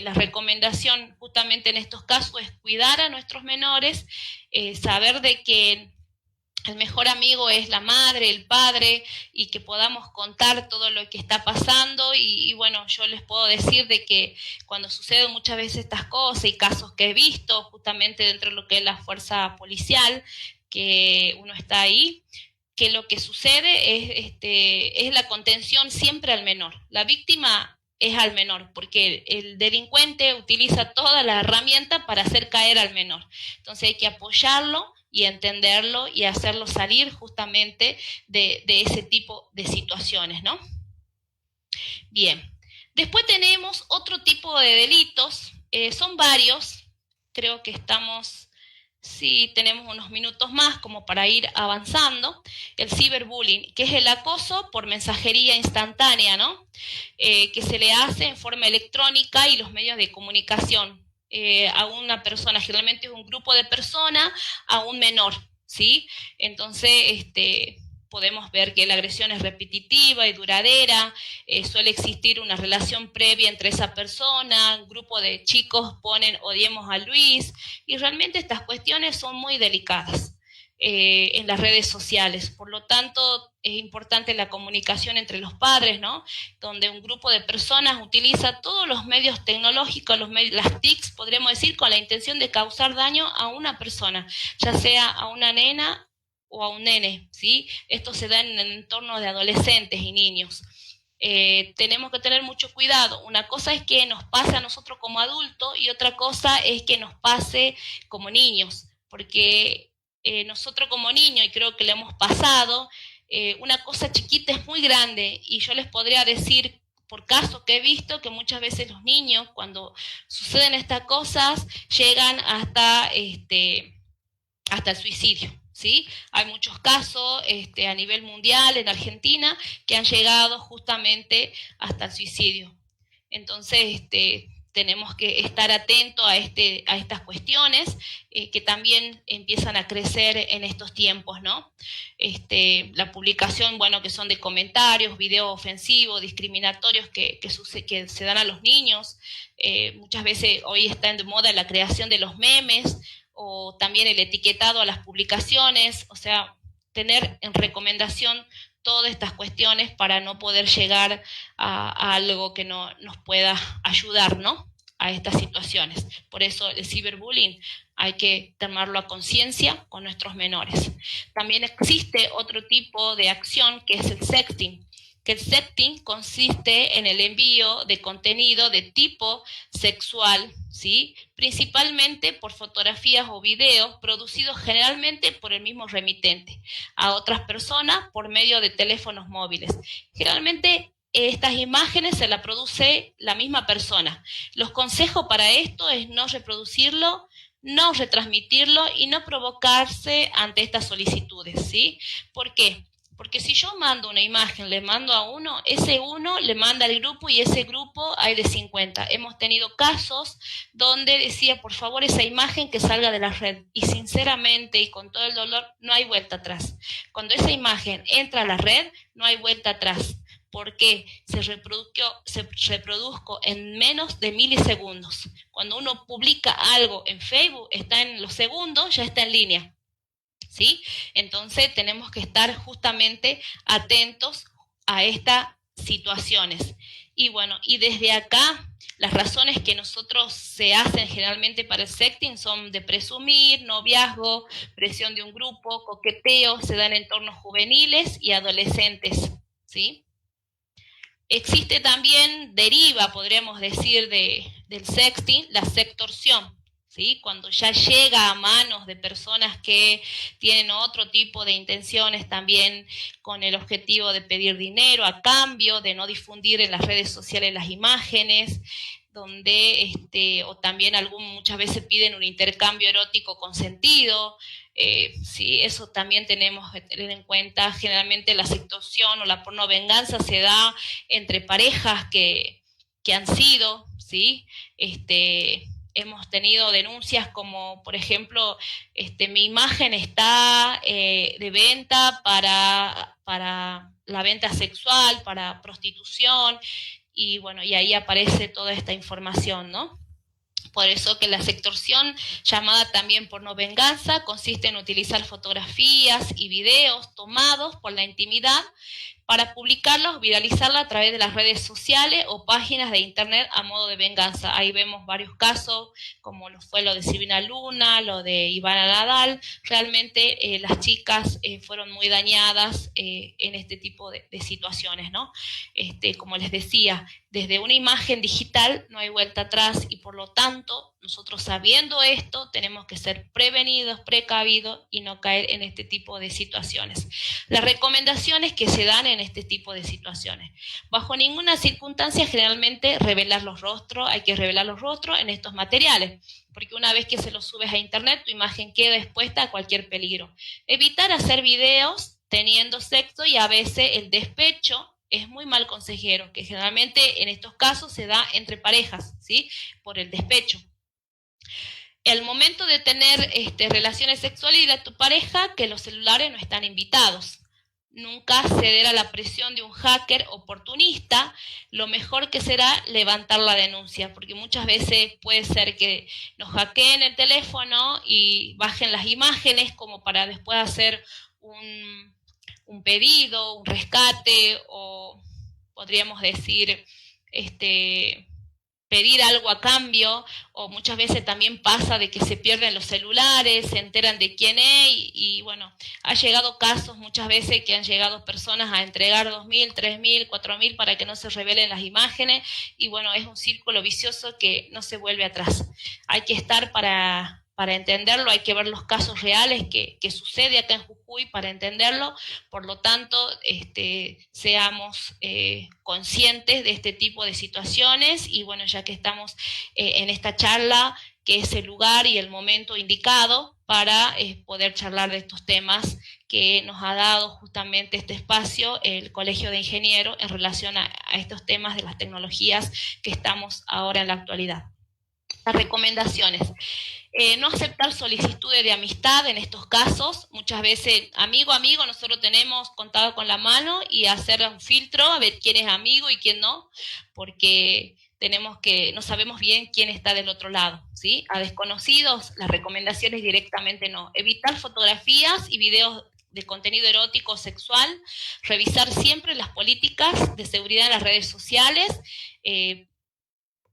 la recomendación justamente en estos casos es cuidar a nuestros menores, saber de que el mejor amigo es la madre, el padre, y que podamos contar todo lo que está pasando. Y bueno, yo les puedo decir de que cuando suceden muchas veces estas cosas y casos que he visto justamente dentro de lo que es la fuerza policial, que uno está ahí, que lo que sucede es la contención siempre al menor. La víctima es al menor, porque el delincuente utiliza toda la herramienta para hacer caer al menor. Entonces hay que apoyarlo y entenderlo y hacerlo salir justamente de ese tipo de situaciones, ¿no? Bien. Después tenemos otro tipo de delitos, son varios, creo que estamos, sí, tenemos unos minutos más como para ir avanzando. El ciberbullying, que es el acoso por mensajería instantánea, ¿no? Que se le hace en forma electrónica y los medios de comunicación a una persona, generalmente es un grupo de personas, a un menor, ¿sí? Entonces, podemos ver que la agresión es repetitiva y duradera, suele existir una relación previa entre esa persona, un grupo de chicos ponen odiemos a Luis, y realmente estas cuestiones son muy delicadas en las redes sociales. Por lo tanto, es importante la comunicación entre los padres, ¿no? Donde un grupo de personas utiliza todos los medios tecnológicos, las TICs, podríamos decir, con la intención de causar daño a una persona, ya sea a una nena o a un nene, ¿sí? Esto se da en el entorno de adolescentes y niños. Tenemos que tener mucho cuidado. Una cosa es que nos pase a nosotros como adultos y otra cosa es que nos pase como niños, porque nosotros como niños, y creo que le hemos pasado, una cosa chiquita es muy grande, y yo les podría decir por casos que he visto que muchas veces los niños, cuando suceden estas cosas, llegan hasta el suicidio, ¿sí? Hay muchos casos a nivel mundial, en Argentina, que han llegado justamente hasta el suicidio. Entonces, tenemos que estar atentos a estas cuestiones que también empiezan a crecer en estos tiempos, ¿no? La publicación, bueno, que son de comentarios, videos ofensivos, discriminatorios que se dan a los niños. Muchas veces hoy está de moda la creación de los memes, o también el etiquetado a las publicaciones, o sea, tener en recomendación todas estas cuestiones para no poder llegar a algo que no nos pueda ayudar, ¿no? A estas situaciones. Por eso el ciberbullying hay que tomarlo a conciencia con nuestros menores. También existe otro tipo de acción que es el sexting, que el sexting consiste en el envío de contenido de tipo sexual, ¿sí? Principalmente por fotografías o videos producidos generalmente por el mismo remitente a otras personas por medio de teléfonos móviles. Generalmente estas imágenes se las produce la misma persona. Los consejos para esto es no reproducirlo, no retransmitirlo y no provocarse ante estas solicitudes, ¿sí? ¿Por qué? Porque si yo mando una imagen, le mando a uno, ese uno le manda al grupo y ese grupo hay de 50. Hemos tenido casos donde decía, por favor, esa imagen que salga de la red. Y sinceramente y con todo el dolor, no hay vuelta atrás. Cuando esa imagen entra a la red, no hay vuelta atrás. Porque se reprodujo en menos de milisegundos. Cuando uno publica algo en Facebook, está en los segundos, ya está en línea. ¿Sí? Entonces tenemos que estar justamente atentos a estas situaciones. Y bueno, y desde acá, las razones que nosotros se hacen generalmente para el sexting son de presumir, noviazgo, presión de un grupo, coqueteo, se dan en entornos juveniles y adolescentes, ¿sí? Existe también, deriva, podríamos decir, del sexting, la sextorsión. ¿Sí? Cuando ya llega a manos de personas que tienen otro tipo de intenciones también con el objetivo de pedir dinero a cambio, de no difundir en las redes sociales las imágenes, donde o también muchas veces piden un intercambio erótico consentido. Sí, eso también tenemos que tener en cuenta. Generalmente la sextorsión o la pornovenganza se da entre parejas que han sido, ¿sí? Hemos tenido denuncias como, por ejemplo, mi imagen está de venta para la venta sexual, para prostitución, y bueno, y ahí aparece toda esta información, ¿no? Por eso que la sextorsión, llamada también pornovenganza, consiste en utilizar fotografías y videos tomados por la intimidad para publicarlos, viralizarla a través de las redes sociales o páginas de internet a modo de venganza. Ahí vemos varios casos, como fue lo de Silvina Luna, lo de Ivana Nadal. Realmente las chicas fueron muy dañadas en este tipo de situaciones, ¿no? Como les decía, desde una imagen digital no hay vuelta atrás, y por lo tanto, nosotros sabiendo esto, tenemos que ser prevenidos, precavidos y no caer en este tipo de situaciones. Las recomendaciones que se dan en este tipo de situaciones: bajo ninguna circunstancia generalmente revelar los rostros, hay que revelar los rostros en estos materiales, porque una vez que se los subes a internet, tu imagen queda expuesta a cualquier peligro. Evitar hacer videos teniendo sexo, y a veces el despecho es muy mal consejero, que generalmente en estos casos se da entre parejas, ¿sí? Por el despecho. Al momento de tener relaciones sexuales y de tu pareja, que los celulares no están invitados. nunca ceder a la presión de un hacker oportunista, lo mejor que será levantar la denuncia, porque muchas veces puede ser que nos hackeen el teléfono y bajen las imágenes como para después hacer un pedido, un rescate, o podríamos decir, pedir algo a cambio, o muchas veces también pasa de que se pierden los celulares, se enteran de quién es, y bueno, ha llegado casos muchas veces que han llegado personas a entregar 2.000, 3.000, 4.000 para que no se revelen las imágenes, y bueno, es un círculo vicioso que no se vuelve atrás. Hay que estar para entenderlo, hay que ver los casos reales que sucede acá en Jujuy para entenderlo, por lo tanto, seamos conscientes de este tipo de situaciones, y bueno, ya que estamos en esta charla, que es el lugar y el momento indicado para poder charlar de estos temas que nos ha dado justamente este espacio el Colegio de Ingenieros en relación a estos temas de las tecnologías que estamos ahora en la actualidad. Las recomendaciones. No aceptar solicitudes de amistad en estos casos. Muchas veces, amigo, nosotros tenemos contado con la mano, y hacer un filtro, a ver quién es amigo y quién no, porque no sabemos bien quién está del otro lado, ¿sí? A desconocidos, las recomendaciones directamente no. Evitar fotografías y videos de contenido erótico o sexual. Revisar siempre las políticas de seguridad en las redes sociales,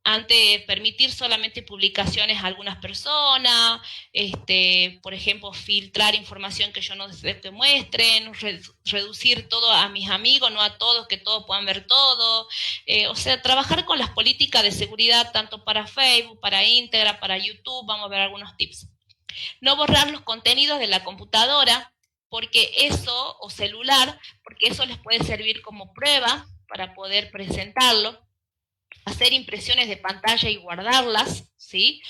ante permitir solamente publicaciones a algunas personas, por ejemplo, filtrar información que yo no deseo que muestren, reducir todo a mis amigos, no a todos, que todos puedan ver todo, o sea, trabajar con las políticas de seguridad tanto para Facebook, para Instagram, para YouTube. Vamos a ver algunos tips. No borrar los contenidos de la computadora, porque eso, o celular, porque eso les puede servir como prueba para poder presentarlo. Hacer impresiones de pantalla y guardarlas, ¿sí?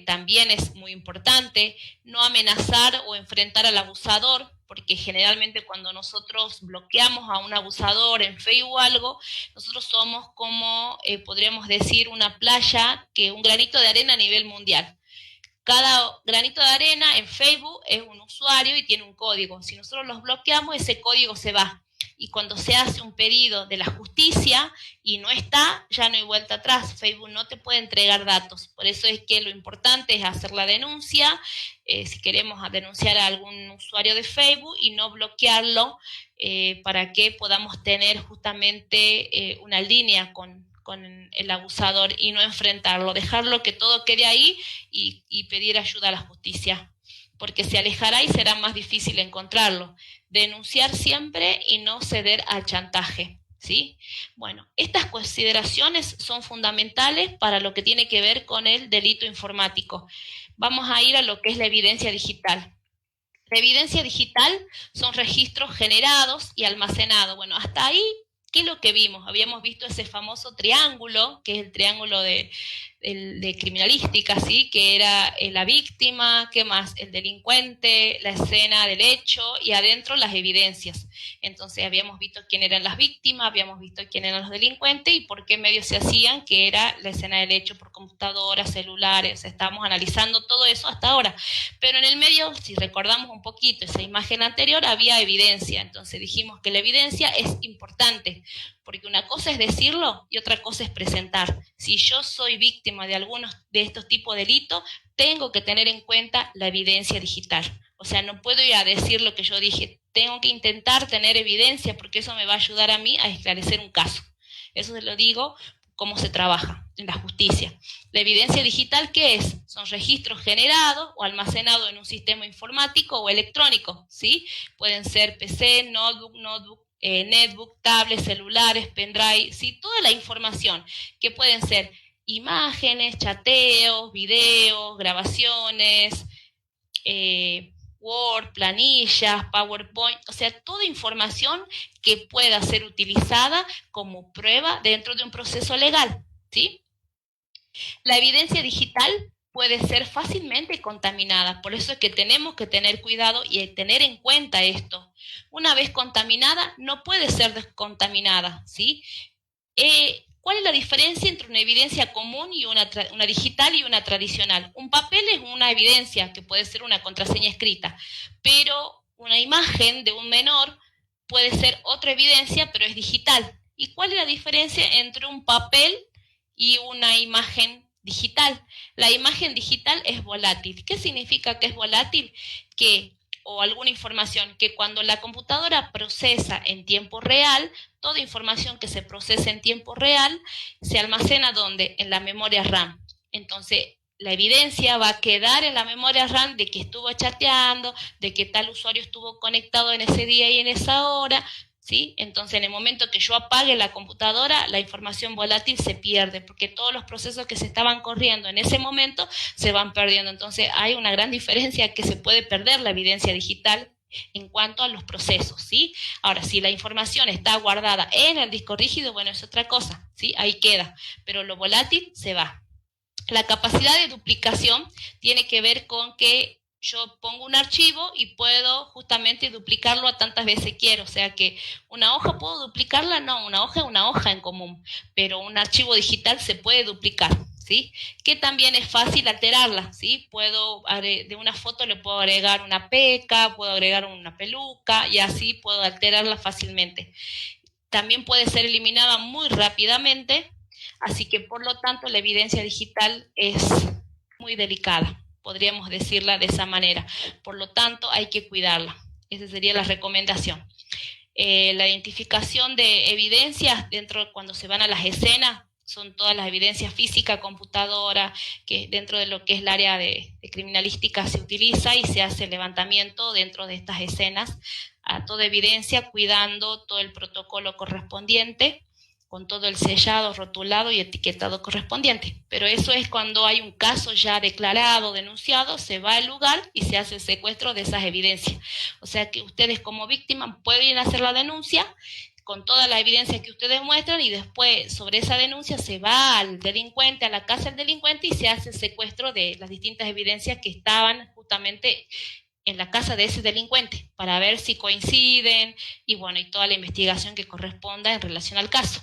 También es muy importante. No amenazar o enfrentar al abusador, porque generalmente cuando nosotros bloqueamos a un abusador en Facebook o algo, nosotros somos como, podríamos decir, una playa, un granito de arena a nivel mundial. Cada granito de arena en Facebook es un usuario y tiene un código. Si nosotros los bloqueamos, ese código se va. Y cuando se hace un pedido de la justicia y no está, ya no hay vuelta atrás. Facebook no te puede entregar datos. Por eso es que lo importante es hacer la denuncia, si queremos denunciar a algún usuario de Facebook, y no bloquearlo, para que podamos tener justamente una línea con el abusador y no enfrentarlo, dejarlo que todo quede ahí, y pedir ayuda a la justicia, porque se alejará y será más difícil encontrarlo. Denunciar siempre y no ceder al chantaje, ¿sí? Bueno, estas consideraciones son fundamentales para lo que tiene que ver con el delito informático. Vamos a ir a lo que es la evidencia digital. La evidencia digital son registros generados y almacenados. Bueno, hasta ahí, ¿qué es lo que vimos? Habíamos visto ese famoso triángulo, que es el triángulo de criminalística, ¿sí? Que era la víctima, ¿qué más? El delincuente, la escena del hecho, y adentro las evidencias. Entonces habíamos visto quién eran las víctimas, habíamos visto quién eran los delincuentes y por qué medios se hacían, que era la escena del hecho por computadoras, celulares. Estábamos analizando todo eso hasta ahora. Pero en el medio, si recordamos un poquito esa imagen anterior, había evidencia. Entonces dijimos que la evidencia es importante, porque una cosa es decirlo y otra cosa es presentar. Si yo soy víctima de algunos de estos tipos de delitos, tengo que tener en cuenta la evidencia digital. O sea, no puedo ir a decir lo que yo dije, tengo que intentar tener evidencia, porque eso me va a ayudar a mí a esclarecer un caso. Eso se lo digo, cómo se trabaja en la justicia. La evidencia digital, ¿qué es? Son registros generados o almacenados en un sistema informático o electrónico, ¿sí? Pueden ser PC, notebook, netbook, tablets, celulares, pendrive, ¿sí? Toda la información, que pueden ser imágenes, chateos, videos, grabaciones, Word, planillas, PowerPoint, o sea, toda información que pueda ser utilizada como prueba dentro de un proceso legal, ¿sí? La evidencia digital puede ser fácilmente contaminada, por eso es que tenemos que tener cuidado y tener en cuenta esto. Una vez contaminada, no puede ser descontaminada, ¿sí? ¿Cuál es la diferencia entre una evidencia común y una digital y una tradicional? Un papel es una evidencia que puede ser una contraseña escrita, pero una imagen de un menor puede ser otra evidencia, pero es digital. ¿Y cuál es la diferencia entre un papel y una imagen digital? La imagen digital es volátil. ¿Qué significa que es volátil? O alguna información, que cuando la computadora procesa en tiempo real, toda información que se procesa en tiempo real se almacena ¿dónde? En la memoria RAM. Entonces, la evidencia va a quedar en la memoria RAM de que estuvo chateando, de que tal usuario estuvo conectado en ese día y en esa hora, ¿sí? Entonces, en el momento que yo apague la computadora, la información volátil se pierde, porque todos los procesos que se estaban corriendo en ese momento se van perdiendo. Entonces, hay una gran diferencia que se puede perder la evidencia digital en cuanto a los procesos, ¿sí? Ahora, si la información está guardada en el disco rígido, bueno, es otra cosa, ¿sí? Ahí queda, pero lo volátil se va. La capacidad de duplicación tiene que ver con que yo pongo un archivo y puedo justamente duplicarlo a tantas veces quiero. O sea que una hoja puedo duplicarla, no, una hoja es una hoja en común, pero un archivo digital se puede duplicar, ¿sí? Que también es fácil alterarla, ¿sí? De una foto le puedo agregar una peca, puedo agregar una peluca y así puedo alterarla fácilmente. También puede ser eliminada muy rápidamente. Así que, por lo tanto, la evidencia digital es muy delicada, podríamos decirla de esa manera. Por lo tanto, hay que cuidarla. Esa sería la recomendación. La identificación de evidencias cuando se van a las escenas, son todas las evidencias físicas, computadora, que dentro de lo que es el área de criminalística se utiliza y se hace el levantamiento dentro de estas escenas a toda evidencia, cuidando todo el protocolo correspondiente, con todo el sellado, rotulado y etiquetado correspondiente. Pero eso es cuando hay un caso ya declarado, denunciado, se va al lugar y se hace el secuestro de esas evidencias. O sea que ustedes como víctima pueden hacer la denuncia con toda la evidencia que ustedes muestran y después sobre esa denuncia se va al delincuente, a la casa del delincuente y se hace el secuestro de las distintas evidencias que estaban justamente en la casa de ese delincuente para ver si coinciden y bueno, y toda la investigación que corresponda en relación al caso.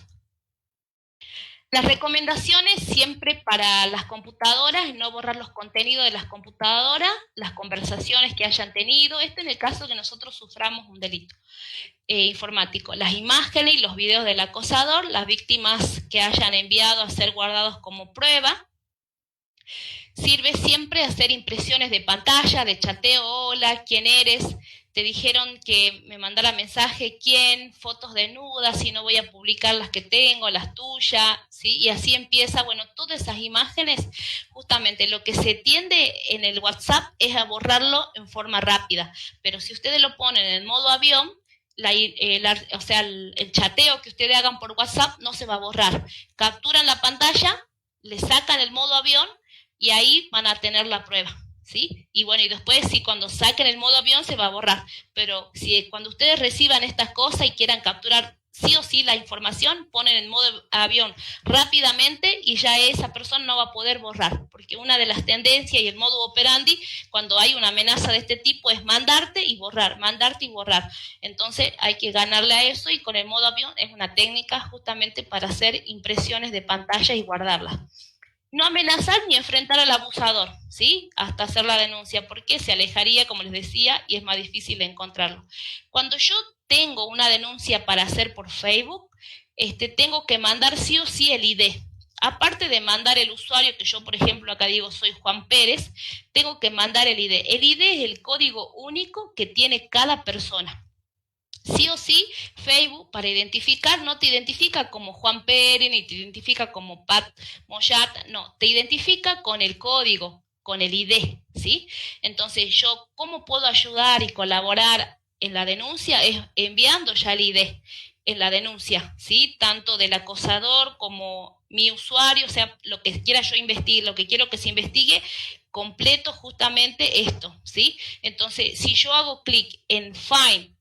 Las recomendaciones siempre para las computadoras, no borrar los contenidos de las computadoras, las conversaciones que hayan tenido, esto en el caso que nosotros suframos un delito informático, las imágenes y los videos del acosador, las víctimas que hayan enviado a ser guardados como prueba. Sirve siempre hacer impresiones de pantalla, de chateo, hola, ¿quién eres? Te dijeron que me mandara mensaje, quién, fotos desnudas, si no voy a publicar las que tengo, las tuyas, ¿sí? Y así empieza, bueno, todas esas imágenes, justamente lo que se tiende en el WhatsApp es a borrarlo en forma rápida, pero si ustedes lo ponen en modo avión, o sea, el chateo que ustedes hagan por WhatsApp no se va a borrar. Capturan la pantalla, le sacan el modo avión y ahí van a tener la prueba, ¿sí? Y bueno, y después sí, cuando saquen el modo avión se va a borrar, pero si cuando ustedes reciban estas cosas y quieran capturar sí o sí la información, ponen en modo avión rápidamente y ya esa persona no va a poder borrar, porque una de las tendencias y el modo operandi cuando hay una amenaza de este tipo es mandarte y borrar, mandarte y borrar. Entonces hay que ganarle a eso y con el modo avión es una técnica justamente para hacer impresiones de pantalla y guardarlas. No amenazar ni enfrentar al abusador, ¿sí? Hasta hacer la denuncia, porque se alejaría, como les decía, y es más difícil de encontrarlo. Cuando yo tengo una denuncia para hacer por Facebook, tengo que mandar sí o sí el ID. Aparte de mandar el usuario, que yo, por ejemplo, acá digo soy Juan Pérez, tengo que mandar el ID. El ID es el código único que tiene cada persona. Sí o sí, Facebook para identificar no te identifica como Juan Pérez, ni te identifica como Pat Moyat, no, te identifica con el código, con el ID, ¿sí? Entonces yo, ¿cómo puedo ayudar y colaborar en la denuncia? Es enviando ya el ID en la denuncia, ¿sí? Tanto del acosador como mi usuario, o sea, lo que quiera yo investigar, lo que quiero que se investigue, completo justamente esto, ¿sí? Entonces, si yo hago clic en Find,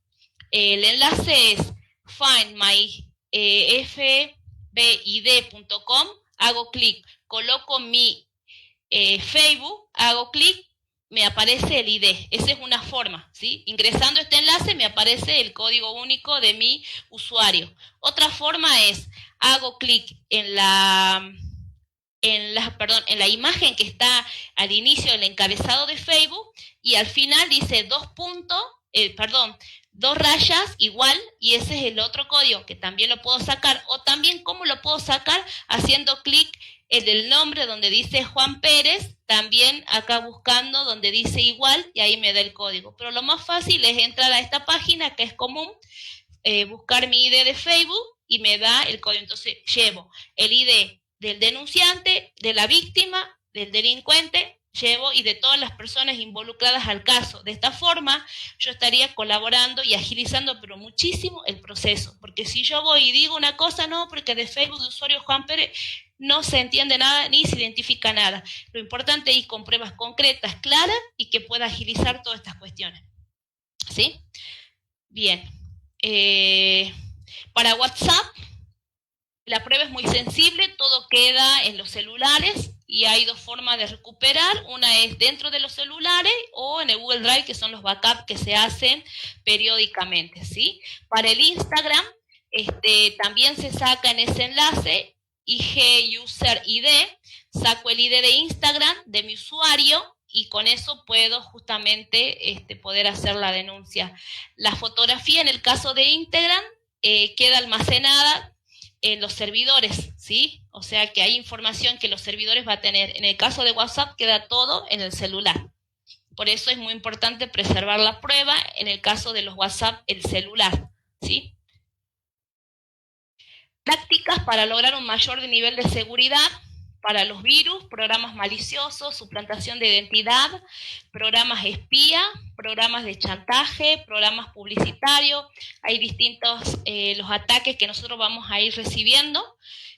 el enlace es findmyfbid.com, hago clic, coloco mi Facebook, hago clic, me aparece el ID. Esa es una forma, ¿sí? Ingresando este enlace me aparece el código único de mi usuario. Otra forma es, hago clic en la imagen que está al inicio del encabezado de Facebook y al final dice 2 puntos, perdón, 2 rayas igual, y ese es el otro código que también lo puedo sacar, o también cómo lo puedo sacar haciendo clic en el nombre donde dice Juan Pérez, también acá buscando donde dice igual, y ahí me da el código. Pero lo más fácil es entrar a esta página que es común, buscar mi ID de Facebook y me da el código. Entonces llevo el ID del denunciante, de la víctima, del delincuente, llevo y de todas las personas involucradas al caso. De esta forma yo estaría colaborando y agilizando pero muchísimo el proceso, porque si yo voy y digo una cosa, no, porque de Facebook de usuario Juan Pérez no se entiende nada ni se identifica nada. Lo importante es ir con pruebas concretas, claras y que pueda agilizar todas estas cuestiones. ¿Sí? Bien. Para WhatsApp, la prueba es muy sensible, todo queda en los celulares y hay 2 formas de recuperar. Una es dentro de los celulares o en el Google Drive, que son los backups que se hacen periódicamente, ¿sí? Para el Instagram, también se saca en ese enlace IG User ID, saco el ID de Instagram de mi usuario y con eso puedo justamente poder hacer la denuncia. La fotografía en el caso de Instagram queda almacenada en los servidores, ¿sí? O sea que hay información que los servidores van a tener. En el caso de WhatsApp queda todo en el celular. Por eso es muy importante preservar la prueba, en el caso de los WhatsApp, el celular, ¿sí? Prácticas para lograr un mayor nivel de seguridad para los virus, programas maliciosos, suplantación de identidad, programas espía, programas de chantaje, programas publicitarios. Hay distintos los ataques que nosotros vamos a ir recibiendo,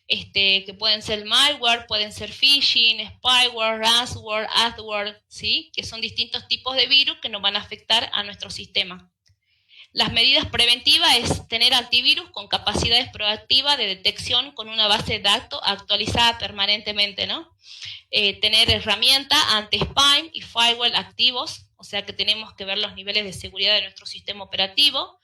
que pueden ser malware, pueden ser phishing, spyware, ransomware, adware, ¿sí? Que son distintos tipos de virus que nos van a afectar a nuestro sistema. Las medidas preventivas es tener antivirus con capacidades proactivas de detección con una base de datos actualizada permanentemente, ¿no? Tener herramientas anti-spam y firewall activos, o sea que tenemos que ver los niveles de seguridad de nuestro sistema operativo.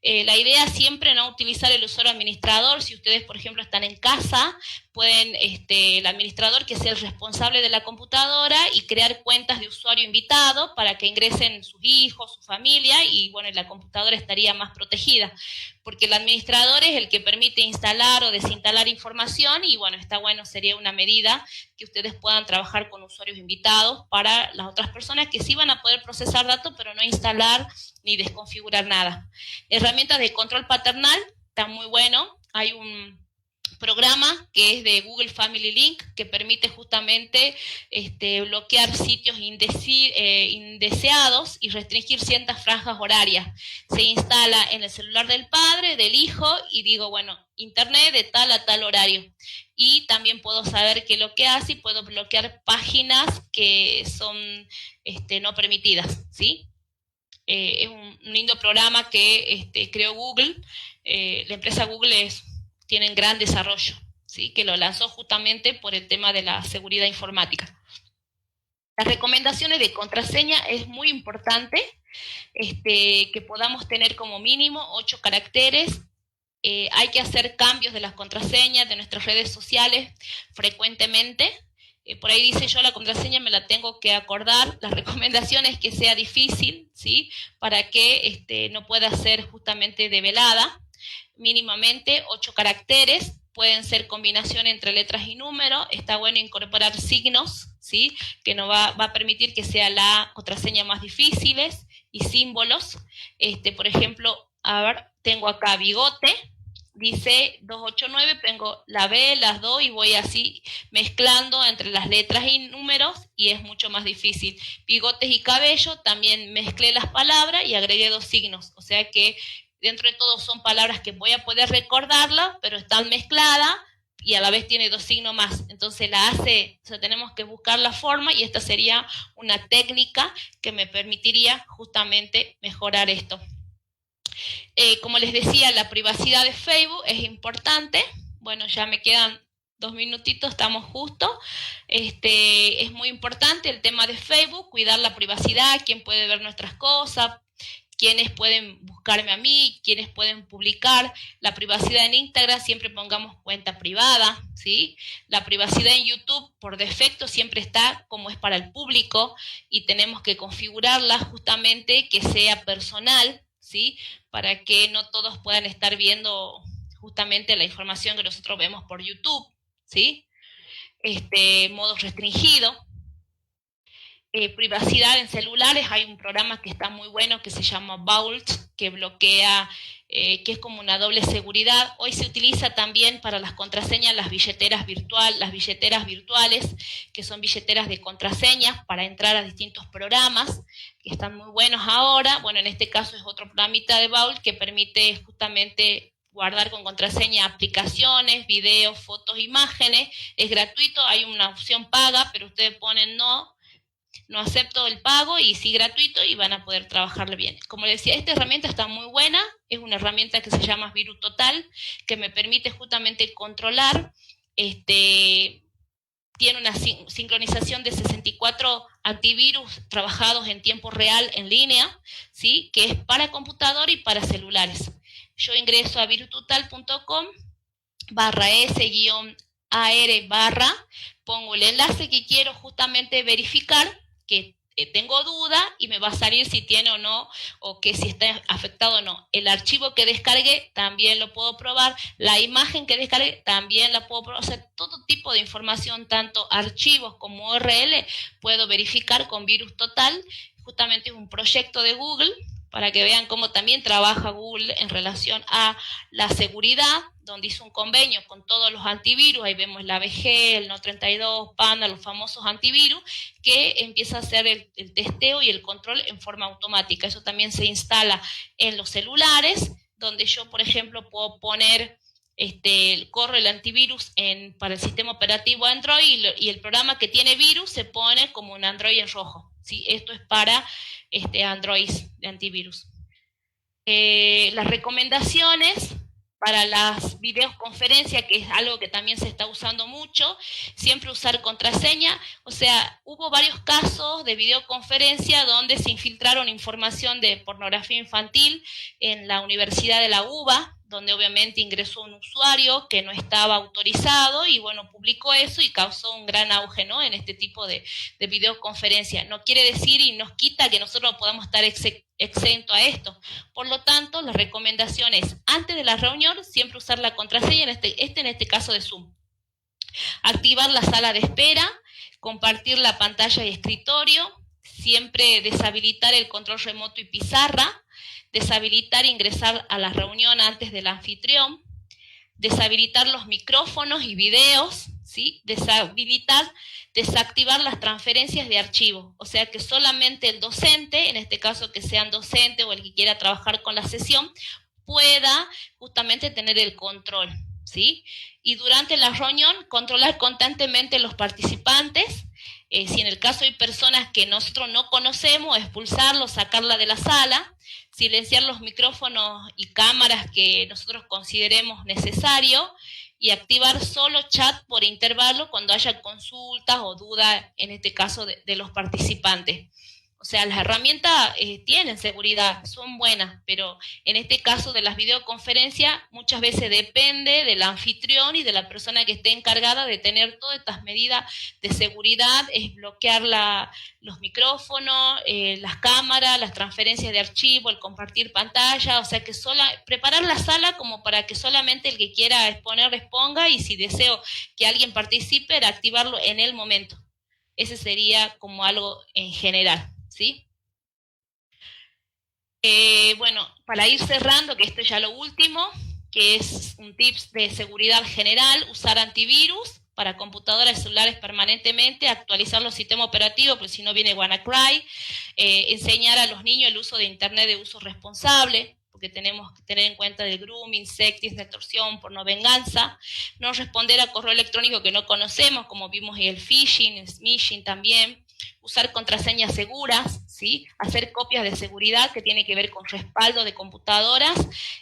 La idea es siempre no utilizar el usuario administrador. Si ustedes, por ejemplo, están en casa, pueden, el administrador que sea el responsable de la computadora y crear cuentas de usuario invitado para que ingresen sus hijos, su familia, y bueno, la computadora estaría más protegida, porque el administrador es el que permite instalar o desinstalar información y bueno, está bueno, sería una medida que ustedes puedan trabajar con usuarios invitados para las otras personas que sí van a poder procesar datos, pero no instalar ni desconfigurar nada. Herramientas de control paternal, está muy bueno. Hay un programa que es de Google Family Link que permite justamente bloquear sitios indeseados y restringir ciertas franjas horarias. Se instala en el celular del padre, del hijo, y digo, bueno, internet de tal a tal horario. Y también puedo saber qué es lo que hace y puedo bloquear páginas que son no permitidas, ¿sí? Es un lindo programa que creó Google. La empresa Google tiene gran desarrollo, ¿sí? Que lo lanzó justamente por el tema de la seguridad informática. Las recomendaciones de contraseña es muy importante que podamos tener como mínimo 8 caracteres. Hay que hacer cambios de las contraseñas de nuestras redes sociales frecuentemente. Por ahí dice yo la contraseña me la tengo que acordar. La recomendación es que sea difícil, ¿sí? Para que no pueda ser justamente develada. Mínimamente 8 caracteres, pueden ser combinación entre letras y números. Está bueno incorporar signos, ¿sí? Que nos va a permitir que sea la contraseña más difíciles, y símbolos. Por ejemplo, a ver, tengo acá bigote, dice 289, tengo la B, las 2 y voy así mezclando entre las letras y números y es mucho más difícil. Bigotes y cabello, también mezclé las palabras y agregué 2 signos, o sea que dentro de todo son palabras que voy a poder recordarlas, pero están mezcladas y a la vez tiene 2 signos más. Entonces o sea, tenemos que buscar la forma y esta sería una técnica que me permitiría justamente mejorar esto. Como les decía, la privacidad de Facebook es importante. Bueno, ya me quedan 2 minutitos, estamos justo. Es muy importante el tema de Facebook, cuidar la privacidad, quién puede ver nuestras cosas, quiénes pueden buscarme a mí, quiénes pueden publicar. La privacidad en Instagram siempre pongamos cuenta privada, ¿sí? La privacidad en YouTube por defecto siempre está como es para el público y tenemos que configurarla justamente que sea personal, ¿sí? Para que no todos puedan estar viendo justamente la información que nosotros vemos por YouTube, ¿sí? Modo restringido. Privacidad en celulares, hay un programa que está muy bueno que se llama Vault, que bloquea, que es como una doble seguridad. Hoy se utiliza también para las contraseñas las billeteras virtuales, que son billeteras de contraseñas para entrar a distintos programas, que están muy buenos ahora. Bueno, en este caso es otro programita de Vault que permite justamente guardar con contraseña aplicaciones, videos, fotos, imágenes. Es gratuito, hay una opción paga, pero ustedes ponen no acepto el pago y sí gratuito y van a poder trabajarle bien. Como les decía, esta herramienta está muy buena, es una herramienta que se llama Virus Total, que me permite justamente controlar, tiene una sincronización de 64 antivirus trabajados en tiempo real en línea, ¿sí? Que es para computador y para celulares. Yo ingreso a virustotal.com/s-ar/ pongo el enlace que quiero justamente verificar que tengo duda y me va a salir si tiene o no, o que si está afectado o no. El archivo que descargué también lo puedo probar, la imagen que descargué también la puedo probar, o sea, todo tipo de información, tanto archivos como URL, puedo verificar con Virus Total. Justamente es un proyecto de Google, para que vean cómo también trabaja Google en relación a la seguridad, donde hizo un convenio con todos los antivirus. Ahí vemos el AVG, el No32, Panda, los famosos antivirus, que empieza a hacer el testeo y el control en forma automática. Eso también se instala en los celulares, donde yo, por ejemplo, puedo poner, corre el antivirus para el sistema operativo Android y el programa que tiene virus se pone como un Android en rojo, ¿sí? Esto es para Android de antivirus. Las recomendaciones para las videoconferencias, que es algo que también se está usando mucho, siempre usar contraseña. O sea, hubo varios casos de videoconferencia donde se infiltraron información de pornografía infantil en la Universidad de la UBA, donde obviamente ingresó un usuario que no estaba autorizado y bueno, publicó eso y causó un gran auge, ¿no? En este tipo de videoconferencia. No quiere decir y nos quita que nosotros podamos estar exento a esto. Por lo tanto, las recomendaciones antes de la reunión, siempre usar la contraseña, en este caso de Zoom. Activar la sala de espera, compartir la pantalla y escritorio, siempre deshabilitar el control remoto y pizarra, deshabilitar e ingresar a la reunión antes del anfitrión, deshabilitar los micrófonos y videos, ¿sí? Desactivar las transferencias de archivos, o sea que solamente el docente, en este caso que sean docente o el que quiera trabajar con la sesión, pueda justamente tener el control, ¿sí? Y durante la reunión, controlar constantemente los participantes. Si en el caso hay personas que nosotros no conocemos, expulsarlos, sacarla de la sala, silenciar los micrófonos y cámaras que nosotros consideremos necesario y activar solo chat por intervalo cuando haya consultas o dudas, en este caso de los participantes. O sea, las herramientas tienen seguridad, son buenas, pero en este caso de las videoconferencias muchas veces depende del anfitrión y de la persona que esté encargada de tener todas estas medidas de seguridad, es bloquear los micrófonos, las cámaras, las transferencias de archivo, el compartir pantalla, o sea que preparar la sala como para que solamente el que quiera exponer exponga y si deseo que alguien participe, activarlo en el momento. Ese sería como algo en general, ¿sí? Bueno, para ir cerrando, que esto es ya lo último, que es un tips de seguridad general, usar antivirus para computadoras y celulares permanentemente, actualizar los sistemas operativos, porque si no viene WannaCry, enseñar a los niños el uso de Internet de uso responsable, porque tenemos que tener en cuenta el grooming, sexting, extorsión, pornovenganza, no responder a correo electrónico que no conocemos, como vimos el phishing, el smishing también, usar contraseñas seguras, ¿sí? Hacer copias de seguridad que tiene que ver con respaldo de computadoras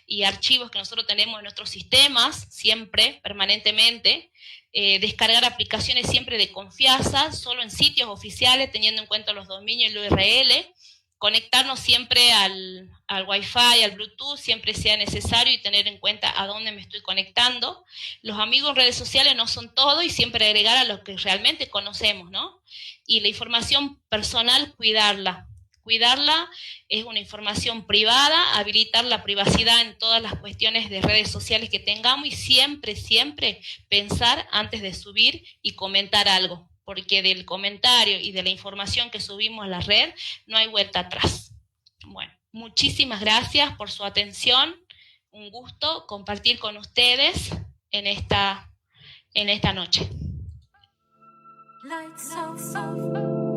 y archivos que nosotros tenemos en nuestros sistemas, siempre, permanentemente, descargar aplicaciones siempre de confianza, solo en sitios oficiales, teniendo en cuenta los dominios y el URL, conectarnos siempre al al Wi-Fi, al Bluetooth, siempre sea necesario y tener en cuenta a dónde me estoy conectando. Los amigos en redes sociales no son todo y siempre agregar a los que realmente conocemos, ¿no? Y la información personal, cuidarla. Cuidarla es una información privada, habilitar la privacidad en todas las cuestiones de redes sociales que tengamos y siempre, siempre pensar antes de subir y comentar algo, porque del comentario y de la información que subimos a la red no hay vuelta atrás. Bueno, muchísimas gracias por su atención. Un gusto compartir con ustedes en esta noche. Lights off.